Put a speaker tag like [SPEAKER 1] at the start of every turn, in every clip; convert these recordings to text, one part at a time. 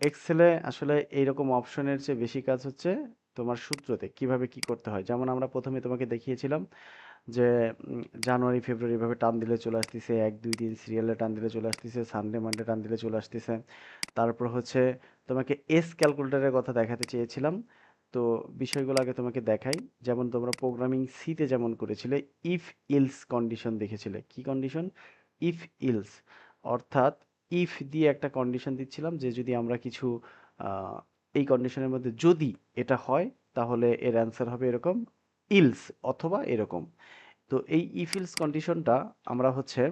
[SPEAKER 1] এক্সেলে আসলে এইরকম অপশনের চেয়ে বেশি কাজ হচ্ছে তোমার সূত্রতে কিভাবে কি করতে হয়। যেমন আমরা প্রথমে তোমাকে দেখিয়েছিলাম যে জানুয়ারি ফেব্রুয়ারি এভাবে টান দিলে চলে আসতেছে, 1 2 3 সিরিয়ালে টান দিলে চলে আসতেছে, সানডে মানডে টান দিলে চলে আসতেছে। তারপর হচ্ছে তোমাকে এস ক্যালকুলেটরের কথা দেখাতে চেয়েছিলাম। তো বিষয়গুলো আগে তোমাকে দেখাই। যেমন তোমরা প্রোগ্রামিং সিতে যেমন করেছিলে, ইফ ইলস কন্ডিশন দেখেছিলে। কি কন্ডিশন? ইফ ইলস, অর্থাৎ ইফ দিয়ে একটা কন্ডিশন দিচ্ছিলাম যে যদি আমরা কিছু আহ, এই কন্ডিশনের মধ্যে যদি এটা হয় তাহলে এর অ্যান্সার হবে এরকম, ইলস অথবা এরকম। তো এই ইফ ইলস কন্ডিশনটা আমরা হচ্ছে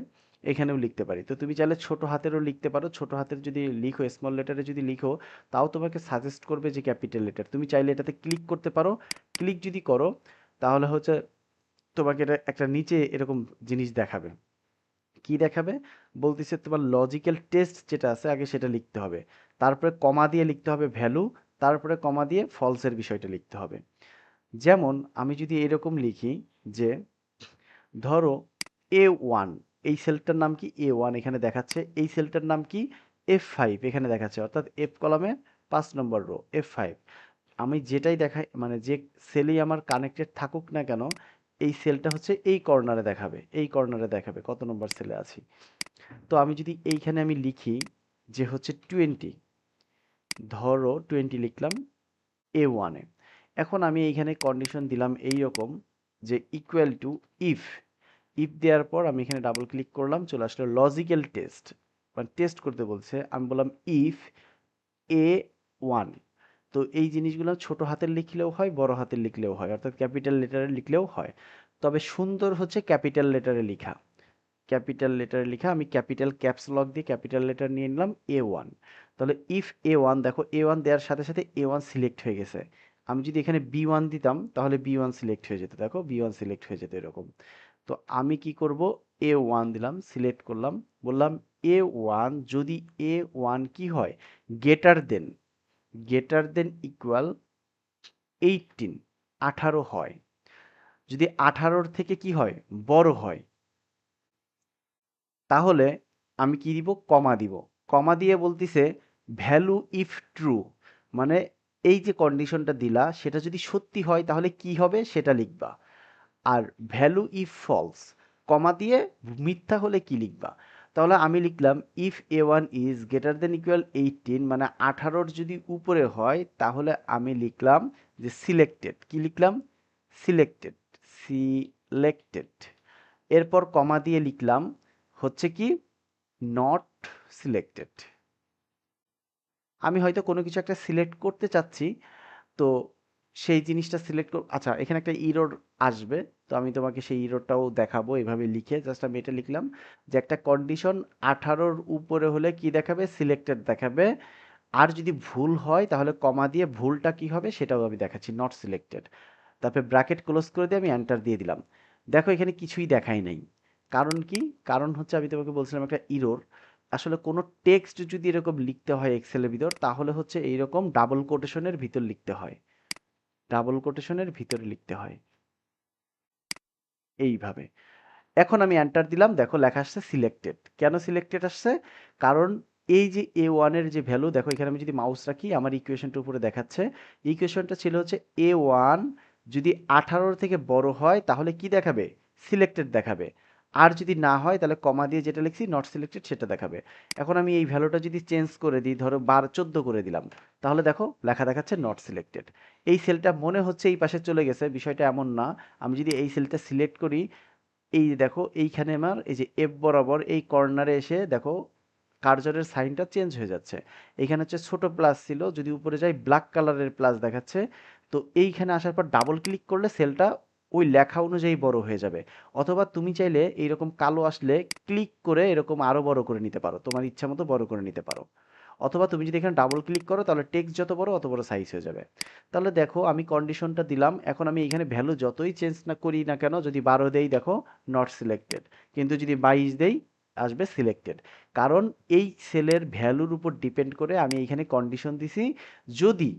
[SPEAKER 1] এখানেও লিখতে পারি। তো তুমি চাইলে ছোট হাতেরও লিখতে পারো। ছোট হাতের যদি লিখো, স্মল লেটারে যদি লিখো, তাও তোমাকে সাজেস্ট করবে যে ক্যাপিটাল লেটার। তুমি চাইলে এটাতে ক্লিক করতে পারো। ক্লিক যদি করো তাহলে হচ্ছে তোমাকে এটা একটা নিচে এরকম জিনিস দেখাবে। কি দেখাবে? বলতেছে তোমার লজিক্যাল টেস্ট যেটা আছে আগে সেটা লিখতে হবে, তারপরে কমা দিয়ে লিখতে হবে ভ্যালু, তারপরে কমা দিয়ে ফলসের বিষয়টা লিখতে হবে। যেমন আমি যদি এরকম লিখি যে ধরো A1, এই সেলটার নাম কি? A1 এখানে দেখাচ্ছে। এই সেলটার নাম কি? F5 এখানে দেখাচ্ছে, অর্থাৎ F কলামে 5 নম্বর রো, F5। আমি যেটাই দেখাই, মানে যে সেলই আমার কানেক্টেড থাকুক না কেন, এই সেলটা হচ্ছে এই কর্নারে দেখাবে, এই কর্নারে দেখাবে কত নম্বর সেলে আছি। তো আমি যদি এইখানে আমি লিখি যে হচ্ছে 20, ধরো 20 লিখলাম A1 এ। এখন আমি এইখানে কন্ডিশন দিলাম এই রকম যে ইকুয়াল টু ইফ। ইফ দেওয়ার পর আমি এখানে ডাবল ক্লিক করলাম, চলে আসলো লজিক্যাল টেস্ট, মানে টেস্ট করতে বলছে। আমি বললাম ইফ A1। তো এই জিনিসগুলো ছোট হাতের লিখলেও হয়, বড় হাতের লিখলেও হয়, অর্থাৎ ক্যাপিটাল লেটারে লিখলেও হয়। তবে সুন্দর হচ্ছে ক্যাপিটাল লেটারে লিখা। ক্যাপিটাল লেটারে লিখা, আমি ক্যাপিটাল ক্যাপস লক দিয়ে ক্যাপিটাল লেটার নিয়ে নিলাম A1। তাহলে ইফ A1, দেখো A1 দেওয়ার সাথে সাথে A1 সিলেক্ট হয়ে গেছে। আমি যদি এখানে B1 দিতাম তাহলে B1 সিলেক্ট হয়ে যেত, দেখো B1 সিলেক্ট হয়ে যেত এরকম। তো আমি কি করব? A1 দিলাম, সিলেক্ট করলাম, বললাম A1 যদি A1 কি হয়, greater than, greater than equal 18, 18 হয়, যদি 18-র থেকে কি হয়, বড় হয়, তাহলে আমি কি দিব? কমা দিব। কমা দিয়ে বলতিছে ভ্যালু ইফ ট্রু, মানে এই যে কন্ডিশনটা দিলা সেটা যদি সত্যি হয় তাহলে কি হবে সেটা লিখবা। আর ভ্যালু ইফ ফলস, কমা দিয়ে মিথ্যা হলে কি লিখবা। তাহলে আমি লিখলাম if A1 is greater than equal 18, মানে 18-র যদি উপরে হয় তাহলে আমি লিখলাম যে সিলেক্টেড। কি লিখলাম? Selected, selected. এরপর কমা দিয়ে লিখলাম হচ্ছে কি, নট সিলেক্টেড। আমি হয়তো কোনো কিছু একটা সিলেক্ট করতে চাচ্ছি, তো সেই জিনিসটা সিলেক্ট আচ্ছা এখানে একটা ইরর আসবে। তো আমি তোমাকে সেই ইররটাও দেখাবো এভাবে লিখে। জাস্ট আমি এটা লিখলাম যে একটা কন্ডিশন 18-র উপরে হলে কি দেখাবে? সিলেক্টেড দেখাবে। আর যদি ভুল হয় তাহলে কমা দিয়ে ভুলটা কি হবে সেটাও আমি দেখাচ্ছি, নট সিলেক্টেড। তারপরে ব্র্যাকেট ক্লোজ করে দিয়ে আমি এন্টার দিয়ে দিলাম। দেখো এখানে কিছুই দেখাই নাই। কারণ কি? কারণ হচ্ছে আমি তোমাকে বলছিলাম একটা ইরর। আসলে কোনো টেক্সট যদি এরকম লিখতে হয় এক্সেলের ভিতর তাহলে হচ্ছে এইরকম ডাবল কোটেশনের ভিতর লিখতে হয়, ডাবল কোটেশনের ভিতরে লিখতে হয় এইভাবে। এখন আমি এন্টার দিলাম, দেখো লেখা আসছে সিলেক্টেড। কেন সিলেক্টেড আসছে? কারণ এই যে A1 এর যে ভ্যালু, দেখো এখানে আমি যদি মাউস রাখি আমার ইকুয়েশনটার উপরে দেখাচ্ছে। ইকুয়েশনটা ছিল হচ্ছে A1 যদি 18-র থেকে বড় হয় তাহলে কি দেখাবে? সিলেক্টেড দেখাবে। আর যদি না হয় তাহলে কমা দিয়ে যেটা লিখছি নট সিলেক্টেড সেটা দেখাবে। এখন আমি এই ভ্যালুটা যদি চেঞ্জ করে দিই, ধরো 14 করে দিলাম, তাহলে দেখো লেখা দেখাচ্ছে নট সিলেক্টেড। এই সেলটা মনে হচ্ছে এই পাশে চলে গেছে, বিষয়টা এমন না। আমি যদি এই সেলটা সিলেক্ট করি, এই যে দেখো এইখানে আমার এই যে এফ বরাবর এই কর্নারে এসে দেখো কার্সরের সাইনটা চেঞ্জ হয়ে যাচ্ছে। এইখানে হচ্ছে ছোট প্লাস ছিল, যদি উপরে যাই ব্ল্যাক কালারের প্লাস দেখাচ্ছে। তো এইখানে আসার পর ডাবল ক্লিক করলে সেলটা ওই লেখা অনুযায়ী বড় হয়ে যাবে। অথবা তুমি চাইলে এইরকম কালো আসলে ক্লিক করে এরকম আরো বড় করে নিতে পারো, তোমার ইচ্ছা মতো বড় করে নিতে পারো। অথবা তুমি যদি এখানে ডাবল ক্লিক করো তাহলে টেক্সট যত বড় অত বড় সাইজ হয়ে যাবে। তাহলে দেখো আমি কন্ডিশনটা দিলাম, এখন আমি এখানে ভ্যালু যতই চেঞ্জ না করি না কেন, যদি 12 দেই দেখো নট সিলেক্টেড, কিন্তু যদি 22 দেই আসবে সিলেক্টেড। কারণ এই সেলের ভ্যালুর উপর ডিপেন্ড করে আমি এইখানে কন্ডিশন দিছি, যদি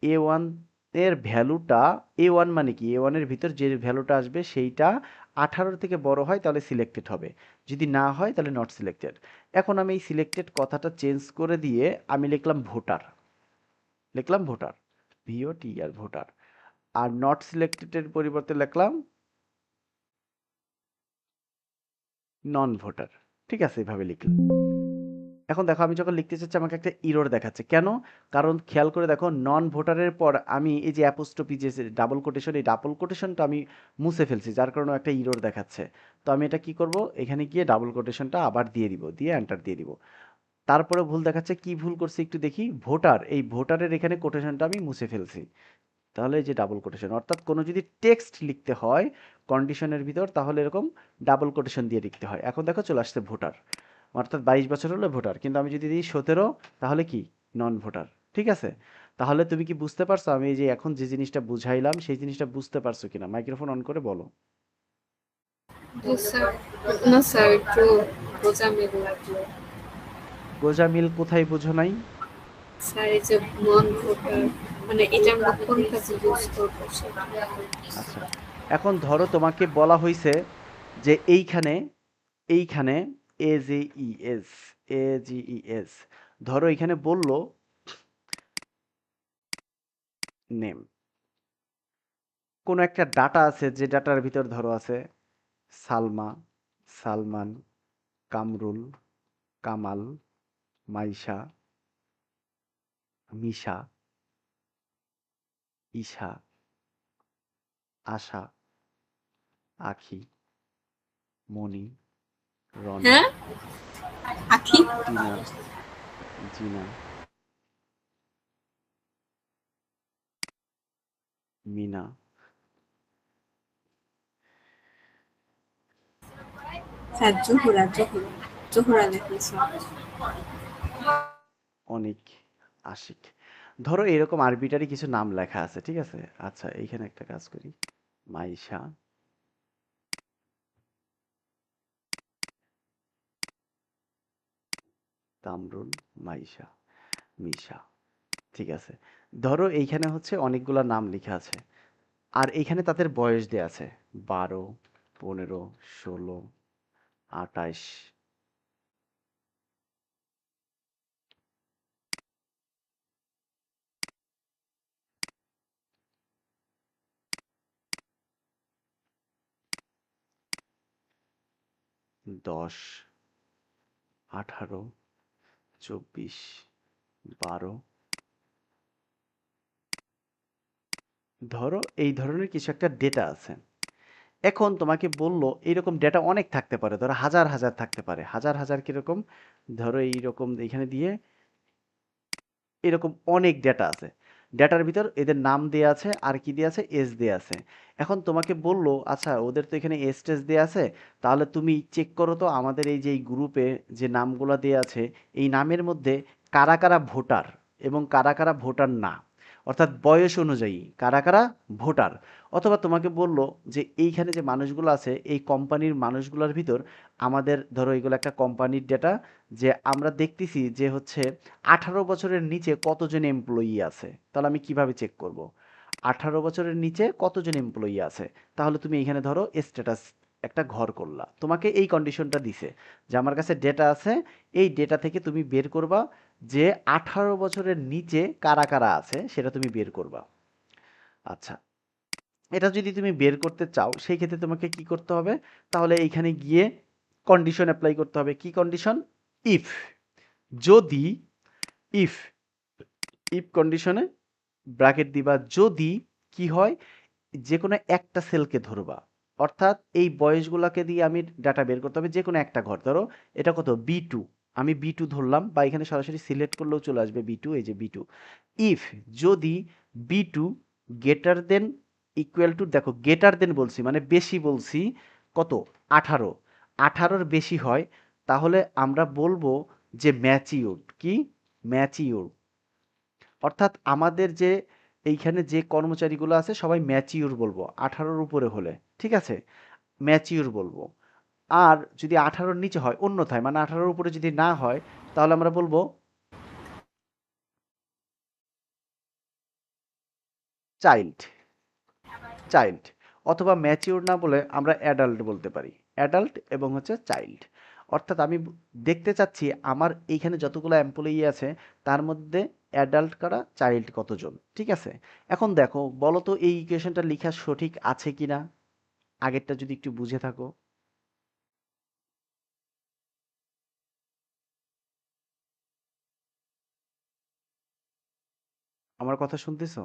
[SPEAKER 1] A1 এর ভ্যালুটা A1 মানে কি, A1 এর ভিতর যে ভ্যালুটা আসবে সেইটা 18 থেকে বড় হয় তাহলে সিলেক্টেড হবে, যদি না হয় তাহলে নট সিলেক্টেড। এখন আমি এই সিলেক্টেড কথাটা চেঞ্জ করে দিয়ে আমি লিখলাম ভোটার, লিখলাম ভোটার, VOTR ভোটার। আর নট সিলেক্টেডের পরিবর্তে লিখলাম নন ভোটার। ঠিক আছে, এভাবে লিখলাম। এখন দেখো আমি যখন লিখতে চাচ্ছি আমাকে একটা ইরর দেখাচ্ছে কেন, কারণ খেয়াল করে দেখো নন ভোটারের পর আমি এই যে অ্যাপোস্ট্রোফি যে ডাবল কোটেশন, এই ডাবল কোটেশনটা আমি মুছে ফেলছি, যার কারণে একটা ইরর দেখাচ্ছে। তো আমি এটা কি করব, এখানে গিয়ে ডাবল কোটেশনটা আবার দিয়ে দিব, দিয়ে এন্টার দিয়ে দিব। তারপরে ভুল দেখাচ্ছে, কি ভুল করছি একটু দেখি, ভোটার, এই ভোটারের এখানে কোটেশনটা আমি মুছে ফেলছি। তাহলে এই যে ডাবল কোটেশন, অর্থাৎ কোনো যদি টেক্সট লিখতে হয় কন্ডিশনের ভিতর তাহলে এরকম ডাবল কোটেশন দিয়ে লিখতে হয়। এখন দেখো চলে আসছে ভোটার, অর্থাৎ 22 বছর হলে ভোটার, কিন্তু আমি যদি দিই 17 তাহলে কি নন ভোটার। ঠিক আছে, তাহলে তুমি কি বুঝতে পারছো আমি এই যে এখন যে জিনিসটা বুঝাইলাম সেই জিনিসটা বুঝতে পারছো কিনা? মাইক্রোফোন অন করে বলো।
[SPEAKER 2] জি স্যার। না স্যার, একটু গোঁজামিল লাগলো।
[SPEAKER 1] গোজামিল কোথায় বোঝো নাই?
[SPEAKER 2] স্যার এই যে নন ভোটার, মানে এটা আমরা কোন কাজে ইউজ করবো সেটা।
[SPEAKER 1] আচ্ছা, এখন ধরো তোমাকে বলা হয়েছে যে এইখানে, এইখানে AGES, AGES, ধরো এখানে বললো নেম, কোনো একটা ডাটা আছে যে ডাটার ভিতর ধরো আছে সালমা, সালমান, কামরুল, কামাল, মাইশা, মিশা, ঈশা, আশা, আখি, মনি, রনি,
[SPEAKER 2] হ্যাঁ, আখি।
[SPEAKER 1] টিনা, জিনা, মিনা,
[SPEAKER 2] স্যার জোহরা, জোহরা, জোহরা লেখেন স্যার।
[SPEAKER 1] অনিক, আশিক। ধরো এরকম আরবিটারি কিছু নাম লেখা আছে, ঠিক আছে? আচ্ছা, এইখানে একটা কাজ করি, মাইশা, কামরুল, মাইশা, মিশা। ঠিক আছে, ধরো এইখানে হচ্ছে অনেকগুলা নাম লেখা আছে, আর এইখানে তাদের বয়স দেয়া আছে 12, 15, 16, 28, 10, 18, 24, 12। ধরো এই ধরনের কিছু একটা ডেটা আছে। এখন তোমাকে বললো এইরকম ডেটা অনেক থাকতে পারে, ধরো হাজার হাজার থাকতে পারে, হাজার হাজার কিরকম, ধরো এইরকম এখানে দিয়ে এরকম অনেক ডেটা আছে, ডেটার ভিতর এদের নাম দেয়া আছে আর কি দেয়া আছে, এজ দেয়া আছে। এখন তোমাকে বললো আচ্ছা ওদের তো এখানে এজ টেজ দেয়া আছে, তাহলে তুমি চেক করো তো আমাদের এই যে এই গ্রুপে যে নামগুলা দেয়া আছে এই নামের মধ্যে কারা কারা ভোটার এবং কারা কারা ভোটার না, অর্থাৎ বয়স অনুযায়ী কারা কারা ভোটার। অথবা তোমাকে বললো যে এইখানে যে মানুষগুলো আছে এই কোম্পানির মানুষগুলোর ভিতর আমাদের ধরো এগুলো একটা কোম্পানির ডেটা, যে আমরা দেখতেছি যে হচ্ছে 18 বছরের নিচে কতজন এমপ্লয়ি আছে, তাহলে আমি কিভাবে চেক করব 18 বছরের নিচে কতজন এমপ্লয়ি আছে? তাহলে তুমি এখানে ধরো স্ট্যাটাস একটা ঘর করলা, তোমাকে এই কন্ডিশনটা দিছে যে আমার কাছে ডেটা আছে, এই ডেটা থেকে তুমি বের করবা যে 18 বছরের নিচে কারা কারা আছে সেটা তুমি বের করবা। আচ্ছা, এটা যদি তুমি বের করতে চাও সেই ক্ষেত্রে তোমাকে কি করতে হবে, তাহলে এইখানে গিয়ে কন্ডিশন অ্যাপ্লাই করতে হবে। কি কন্ডিশন? ইফ, যদি, ইফ, ইফ কন্ডিশনে ব্র্যাকেট দিবা, যদি কি হয়, যে কোনো একটা সেলকে ধরবা, অর্থাৎ এই বয়সগুলোকে দিয়ে আমি ডাটা বের করতে হবে, যে কোনো একটা ঘর ধরো এটা কত B2, আমি B2 ধরলাম, বা এখানে সরাসরি সিলেক্ট করলেও চলে আসবে B2, এই যে B2। ইফ, যদি B2 greater than equal to, দেখো গ্রেটার দেন বলছি মানে বেশি বলছি, কত, 18, 18-র বেশি হয়, তাহলে আমরা বলবো যে ম্যাচিউরড। কি? ম্যাচিউর, অর্থাৎ আমাদের যে এইখানে যে কর্মচারীগুলো আছে সবাই ম্যাচিউর বলবো 18-র উপরে হলে, ঠিক আছে, ম্যাচিউর বলবো। আর যদি 18-র নিচে হয় অন্যথায়, মানে 18-র উপরে যদি না হয় তাহলে আমরা বলবো চাইল্ড, চাইল্ড, অথবা ম্যাচিউর না বলে আমরা অ্যাডাল্ট বলতে পারি। অ্যাডাল্ট এবং হচ্ছে চাইল্ড। অর্থাৎ আমি দেখতে চাচ্ছি আমার এইখানে যতগুলো এমপ্লয়ি আছে তার মধ্যে অ্যাডাল্ট কারা, চাইল্ড কতজন, ঠিক আছে? এখন দেখো, বলো তো এই ইকুয়েশনটা লেখা সঠিক আছে কিনা, আগেরটা যদি একটু বুঝে থাকো। আমার কথা শুনতেছো?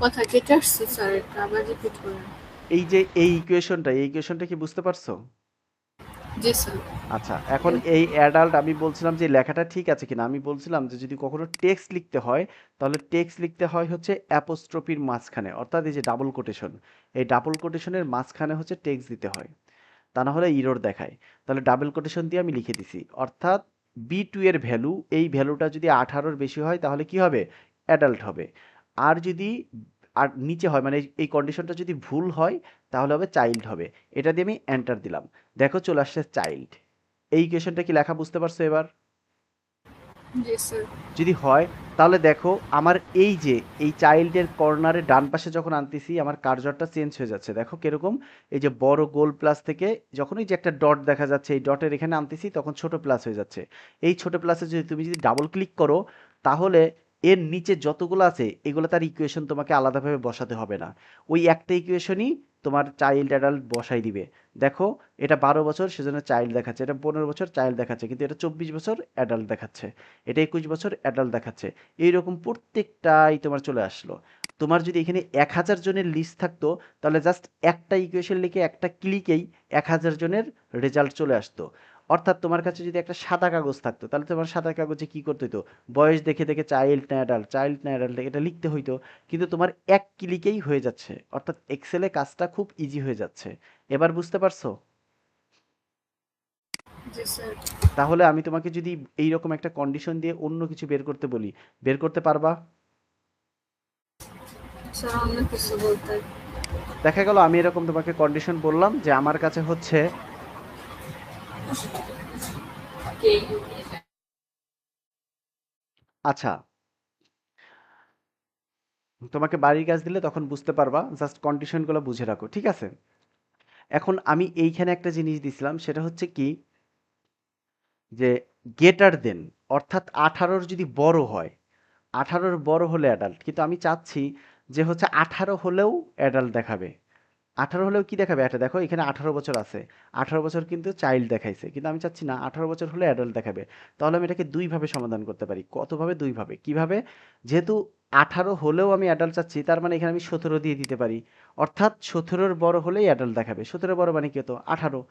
[SPEAKER 2] কথা কেটে আসছে স্যার, এটা আবার রিপিট করেন।
[SPEAKER 1] এই যে এই ইকুয়েশনটা কি বুঝতে পারছো?
[SPEAKER 2] জি স্যার।
[SPEAKER 1] আচ্ছা, এখন এই অ্যাডাল্ট আমি বলছিলাম যে লেখাটা ঠিক আছে কিনা। আমি বলছিলাম যে যদি কখনো টেক্সট লিখতে হয় তাহলে টেক্সট লিখতে হয় হচ্ছে অ্যাপোস্ট্রোফির মাঝখানে, অর্থাৎ এই যে ডাবল কোটেশন, এই ডাবল কোটেশনের মাঝখানে হচ্ছে টেক্সট দিতে হয়, তা না হলে ইরর দেখায়। তাহলে ডাবল কোটেশন দিয়ে আমি লিখে দিছি, অর্থাৎ বি টু এর ভ্যালু, এই ভ্যালুটা যদি 18-র বেশি হয় তাহলে কি হবে, অ্যাডাল্ট হবে। আর যদি আর নিচে হয়, মানে এই কন্ডিশনটা যদি ভুল হয় তাহলে হবে চাইল্ড হবে। এটা দিয়ে আমি এন্টার দিলাম, দেখো চলে আসছে চাইল্ড। এই ইকুয়েশনটা কি লেখা বুঝতে পারছো এবার?
[SPEAKER 2] জি স্যার।
[SPEAKER 1] যদি হয় তাহলে দেখো আমার এই যে এই চাইল্ডের কর্নারে ডান পাশে যখন আনতেছি আমার কার্সরটা চেঞ্জ হয়ে যাচ্ছে, দেখো কিরকম। এই যে বড় গোল প্লাস থেকে যখন এই যে একটা ডট দেখা যাচ্ছে, এই ডটের এখানে আনতেছি তখন ছোট প্লাস হয়ে যাচ্ছে। এই ছোট প্লাসে যদি তুমি যদি ডাবল ক্লিক করো তাহলে এর নিচে যতগুলো আছে এগুলো তার ইকুয়েশন তোমাকে আলাদাভাবে বসাতে হবে না, ওই একটা ইকুয়েশনই তোমার চাইল্ড অ্যাডাল্ট বসাই দিবে। দেখো, এটা 12 বছর সেজন্য চাইল্ড দেখাচ্ছে, এটা 15 বছর চাইল্ড দেখাচ্ছে, কিন্তু এটা 24 বছর অ্যাডাল্ট দেখাচ্ছে, এটা 21 বছর অ্যাডাল্ট দেখাচ্ছে। এইরকম প্রত্যেকটাই তোমার চলে আসলো। তোমার যদি এখানে 1000 জনের লিস্ট থাকতো তাহলে জাস্ট একটা ইকুয়েশন লিখে একটা ক্লিকেই 1000 জনের রেজাল্ট চলে আসতো। অর্থাৎ তোমার কাছে যদি একটা সাদা কাগজ থাকতো তাহলে তোমার সাদা কাগজে কি করতে হতো, বয়স দেখে দেখে চাইল্ড না অ্যাডাল্ট, চাইল্ড না অ্যাডাল্ট এটা লিখতে হইতো। কিন্তু তোমার এক ক্লিকেই হয়ে যাচ্ছে, অর্থাৎ এক্সেলে কাজটা খুব ইজি হয়ে যাচ্ছে। এবার বুঝতে পারছো?
[SPEAKER 2] জি স্যার।
[SPEAKER 1] তাহলে আমি তোমাকে যদি এইরকম একটা কন্ডিশন দিয়ে অন্য কিছু বের করতে বলি, বের করতে পারবা?
[SPEAKER 2] স্যার অন্য কিছু বলতে।
[SPEAKER 1] দেখা গেল আমি এরকম তোমাকে কন্ডিশন বললাম যে আমার কাছে হচ্ছে,
[SPEAKER 2] কে?
[SPEAKER 1] আচ্ছা, তোমাকে বাড়ির কাজ দিলে তখন বুঝতে পারবা, জাস্ট কন্ডিশনগুলো বুঝে রাখো, ঠিক আছে? এখন আমি এইখানে একটা জিনিস দিছিলাম, সেটা হচ্ছে কি, যে গেটার দেন, অর্থাৎ 18-র যদি বড় হয়, 18-র বড় হলে অ্যাডাল্ট, কিন্তু আমি চাচ্ছি যে হচ্ছে 18 হলেও অ্যাডাল্ট দেখাবে। 18 হলেও কি দেখাবে, এটা দেখো এখানে 18 বছর আছে, 18 বছর কিন্তু চাইল্ড দেখাইছে, কিন্তু আমি চাচ্ছি না 18 বছর হলে অ্যাডাল্ট দেখাবে। তাহলে আমি এটাকে দুইভাবে সমাধান করতে পারি। কতভাবে? দুইভাবে। কিভাবে? যেহেতু 18 হলেও আমি অ্যাডাল্ট চাচ্ছি, তার মানে এখানে আমি 17 দিয়ে দিতে পারি, অর্থাৎ 17-র বড় হলেই অ্যাডাল্ট দেখাবে। 17 বড় মানে কি হতো, 18।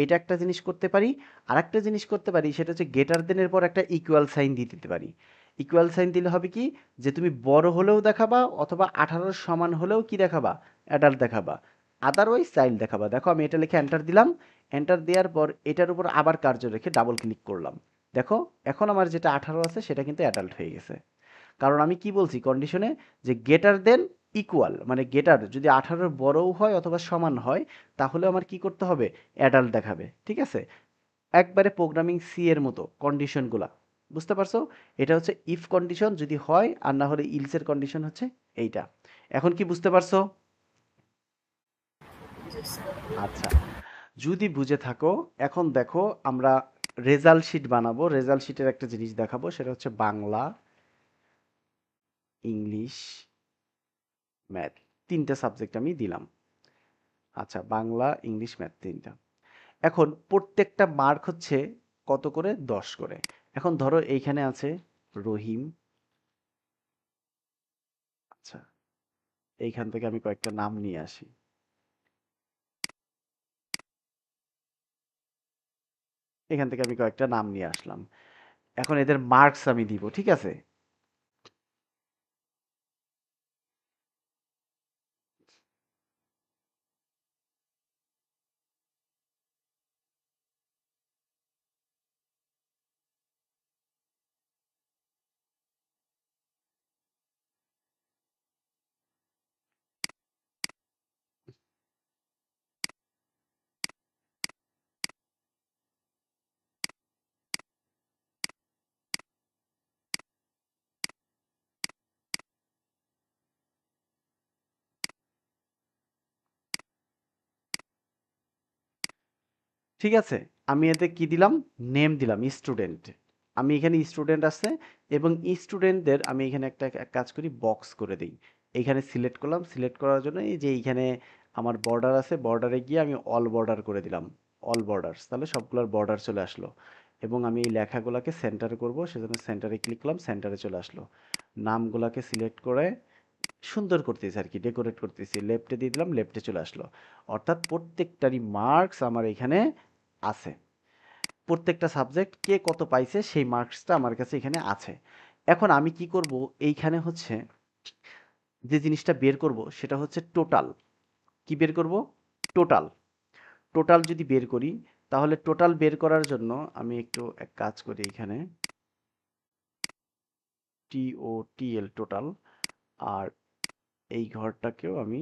[SPEAKER 1] এটা একটা জিনিস করতে পারি। আর একটা জিনিস করতে পারি, সেটা হচ্ছে গেটার দেনের পর একটা ইকুয়াল সাইন দিয়ে দিতে পারি। ইকুয়াল সাইন দিলে হবে কি, যে তুমি বড় হলেও দেখাবা অথবা 18-র সমান হলেও কি দেখাবা, অ্যাডাল্ট দেখাবা, আদারওয়াইজ চাইল্ড দেখাবা। দেখো আমি এটা লিখে এন্টার দিলাম, এন্টার দেওয়ার পর এটার উপর আবার কার্য রেখে ডাবল ক্লিক করলাম। দেখো এখন আমার যেটা 18 আছে সেটা কিন্তু অ্যাডাল্ট হয়ে গেছে। কারণ আমি কি বলছি কন্ডিশনে, যে গেটার দেন ইকুয়াল, মানে গেটার যদি 18-র বড়ও হয় অথবা সমান হয় তাহলে আমার কি করতে হবে, অ্যাডাল্ট দেখাবে, ঠিক আছে? একবারে প্রোগ্রামিং সি এর মতো কন্ডিশনগুলা, বুঝতে পারছো? এটা হচ্ছে ইফ কন্ডিশন যদি হয়, আর না হলে ইলসের কন্ডিশন হচ্ছে এইটা। এখন কি বুঝতে পারছো?
[SPEAKER 2] জি স্যার।
[SPEAKER 1] আচ্ছা, যদি বুঝে থাকো, এখন দেখো আমরা রেজাল্ট শিট বানাবো। রেজাল্ট শিটের একটা জিনিস দেখাবো, সেটা হচ্ছে বাংলা, ইংলিশ, ম্যাথ, তিনটা সাবজেক্ট আমি দিলাম। আচ্ছা, বাংলা, ইংলিশ, ম্যাথ তিনটা। এখন প্রত্যেকটা মার্ক হচ্ছে কত করে, 10 করে। এখন ধরো এইখানে আছে রহিম। আচ্ছা, এইখান থেকে আমি কয়েকটা নাম নিয়ে আসি। এখান থেকে আমি কয়েকটা নাম নিয়ে আসলাম। এখন এদের মার্কস আমি দিব, ঠিক আছে? ঠিক আছে, আমি এতে কি দিলাম, নেম দিলাম স্টুডেন্ট। আমি এখানে স্টুডেন্ট আছে এবং স্টুডেন্টদের আমি এখানে একটা এক কাজ করি, বক্স করে দিই। এখানে সিলেক্ট করলাম, সিলেক্ট করার জন্য এই যে এইখানে আমার বর্ডার আছে, বর্ডারে গিয়ে আমি অল বর্ডার করে দিলাম, অল বর্ডার্স, তাহলে সবগুলোর বর্ডার চলে আসলো। এবং আমি এই লেখাগুলোকে সেন্টারে করব, সেজন্য সেন্টারে ক্লিক করলাম, সেন্টারে চলে আসলো। নামগুলোকে সিলেক্ট করে সুন্দর করতেছি আর কি, ডেকোরেট করতেছি, লেফটে দিয়ে দিলাম, লেফটে চলে আসলো। অর্থাৎ প্রত্যেকটারই মার্কস আমার এখানে আছে, প্রত্যেকটা সাবজেক্ট কে কত পাইছে সেই মার্কসটা আমার কাছে এখানে আছে। এখন আমি কি করব, এইখানে হচ্ছে যে জিনিসটা বের করব সেটা হচ্ছে টোটাল। কি বের করব, টোটাল। টোটাল যদি বের করি, তাহলে টোটাল বের করার জন্য আমি একটু এক কাজ করি, এখানে TOTL টোটাল, আর এই ঘরটাকেও আমি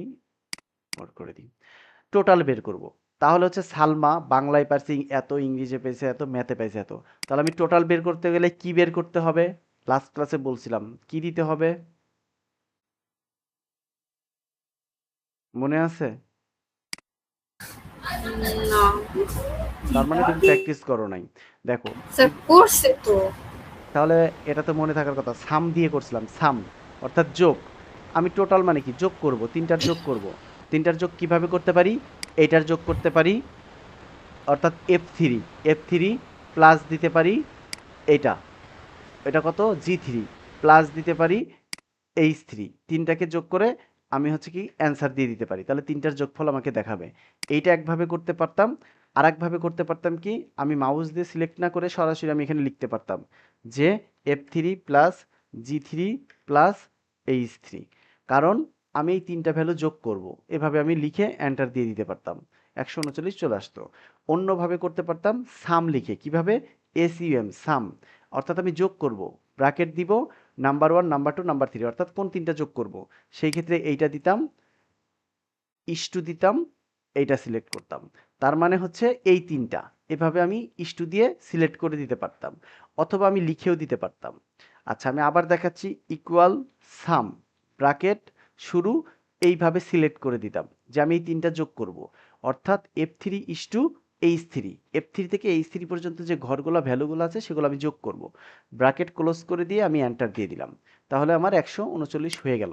[SPEAKER 1] বড় করে দিই। টোটাল বের করব, তাহলে হচ্ছে সালমা বাংলায় পারছে এত, ইংরেজি পেয়েছে এত, ম্যাথে পাইছে এত। তাহলে আমি টোটাল বের করতে গেলে কি বের করতে হবে, লাস্ট ক্লাসে বলছিলাম কি দিতে হবে, মনে আছে?
[SPEAKER 2] না
[SPEAKER 1] তার মানে তুমি প্র্যাকটিস করো নাই। দেখো,
[SPEAKER 2] স্যার, করছে তো।
[SPEAKER 1] তাহলে এটা তো মনে থাকার কথা, সাম দিয়ে করছিলাম, সাম অর্থাৎ যোগ। আমি টোটাল মানে কি, যোগ করব, তিনটার যোগ করব। তিনটার যোগ কিভাবে করতে পারি, এইটার যোগ করতে পারি, অর্থাৎ F3, F3 প্লাস দিতে পারি এইটা, এটা কত, G3 প্লাস দিতে পারি H3, তিনটাকে যোগ করে আমি হচ্ছে কি অ্যান্সার দিয়ে দিতে পারি, তাহলে তিনটার যোগফল আমাকে দেখাবে। এইটা একভাবে করতে পারতাম। আর একভাবে করতে পারতাম কি, আমি মাউস দিয়ে সিলেক্ট না করে সরাসরি আমি এখানে লিখতে পারতাম যে F3 plus G3 plus H3, কারণ আমি এই তিনটা ভ্যালু যোগ করব, এভাবে আমি লিখে এন্টার দিয়ে দিতে পারতাম, 139 চলে আসতো। অন্যভাবে করতে পারতাম সাম লিখে, কিভাবে, SUM সাম, অর্থাৎ আমি যোগ করব, ব্র্যাকেট দিব, number one, number two, number three, অর্থাৎ কোন তিনটা যোগ করব, সেই ক্ষেত্রে এইটা দিতাম, ইস্টু দিতাম, এইটা সিলেক্ট করতাম। তার মানে হচ্ছে এই তিনটা, এভাবে আমি ইস্টু দিয়ে সিলেক্ট করে দিতে পারতাম, অথবা আমি লিখেও দিতে পারতাম। আচ্ছা, আমি আবার দেখাচ্ছি, ইকুয়াল সাম, ব্র্যাকেট শুরু, এইভাবে সিলেক্ট করে দিতাম যে আমি এই তিনটা যোগ করব, অর্থাৎ F3:H3, F3 থেকে H3 পর্যন্ত যে ঘরগুলো ভ্যালুগুলো আছে সেগুলো আমি যোগ করব, ব্র্যাকেট ক্লোজ করে দিয়ে আমি এন্টার দিয়ে দিলাম, তাহলে আমার 139 হয়ে গেল।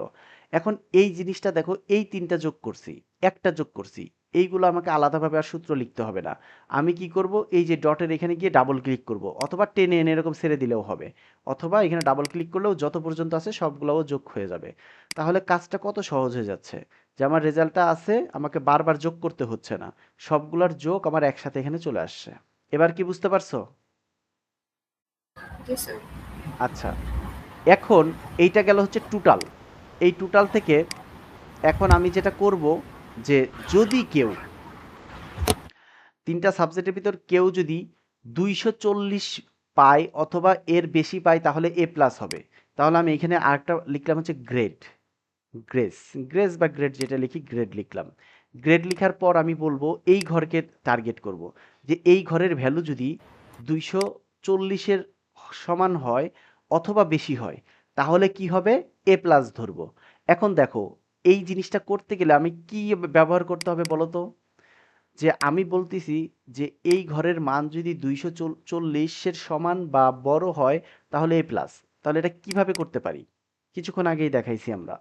[SPEAKER 1] এখন এই জিনিসটা দেখো, এই তিনটা যোগ করছি, একটা যোগ করছি, এইগুলো আমাকে আলাদাভাবে আর সূত্র লিখতে হবে না। আমি কি করব, এই যে ডটের এখানে গিয়ে ডাবল ক্লিক করব, অথবা টেনে এনে এরকম ছেড়ে দিলেও হবে, অথবা এখানে ডাবল ক্লিক করলেও যত পর্যন্ত আছে সবগুলোও যোগ হয়ে যাবে। তাহলে কাজটা কত সহজ হয়ে যাচ্ছে, যে আমার রেজাল্টটা আছে, আমাকে বারবার যোগ করতে হচ্ছে না, সবগুলোর যোগ আমার একসাথে এখানে চলে আসছে। এবার কি বুঝতে পারছো?
[SPEAKER 2] জি স্যার।
[SPEAKER 1] আচ্ছা, এখন এইটা গেল হচ্ছে টোটাল। এই টোটাল থেকে এখন আমি যেটা করব, যে যদি কেউ তিনটা সাবজেক্টের ভিতর কেউ যদি 240 পায় অথবা এর বেশি পায় তাহলে এ প্লাস হবে। তাহলে আমি এখানে আরেকটা লিখলাম হচ্ছে গ্রেড, গ্রেস, গ্রেস বা গ্রেড যেটা লিখি, গ্রেড লিখলাম। গ্রেড লিখার পর আমি বলবো এই ঘরকে টার্গেট করব, যে এই ঘরের ভ্যালু যদি 240-এর সমান হয় অথবা বেশি হয় তাহলে কি হবে, এ প্লাস ধরবো। এখন দেখো, এই জিনিসটা করতে গেলে আমি কি ব্যবহার করতে হবে বলো তো, যে আমি বলতেছি যে এই ঘরের মান যদি 240-এর সমান বা বড় হয় তাহলে এ প্লাস। তাহলে এটা কিভাবে করতে পারি, কিছুক্ষণ আগেই দেখাইছি আমরা,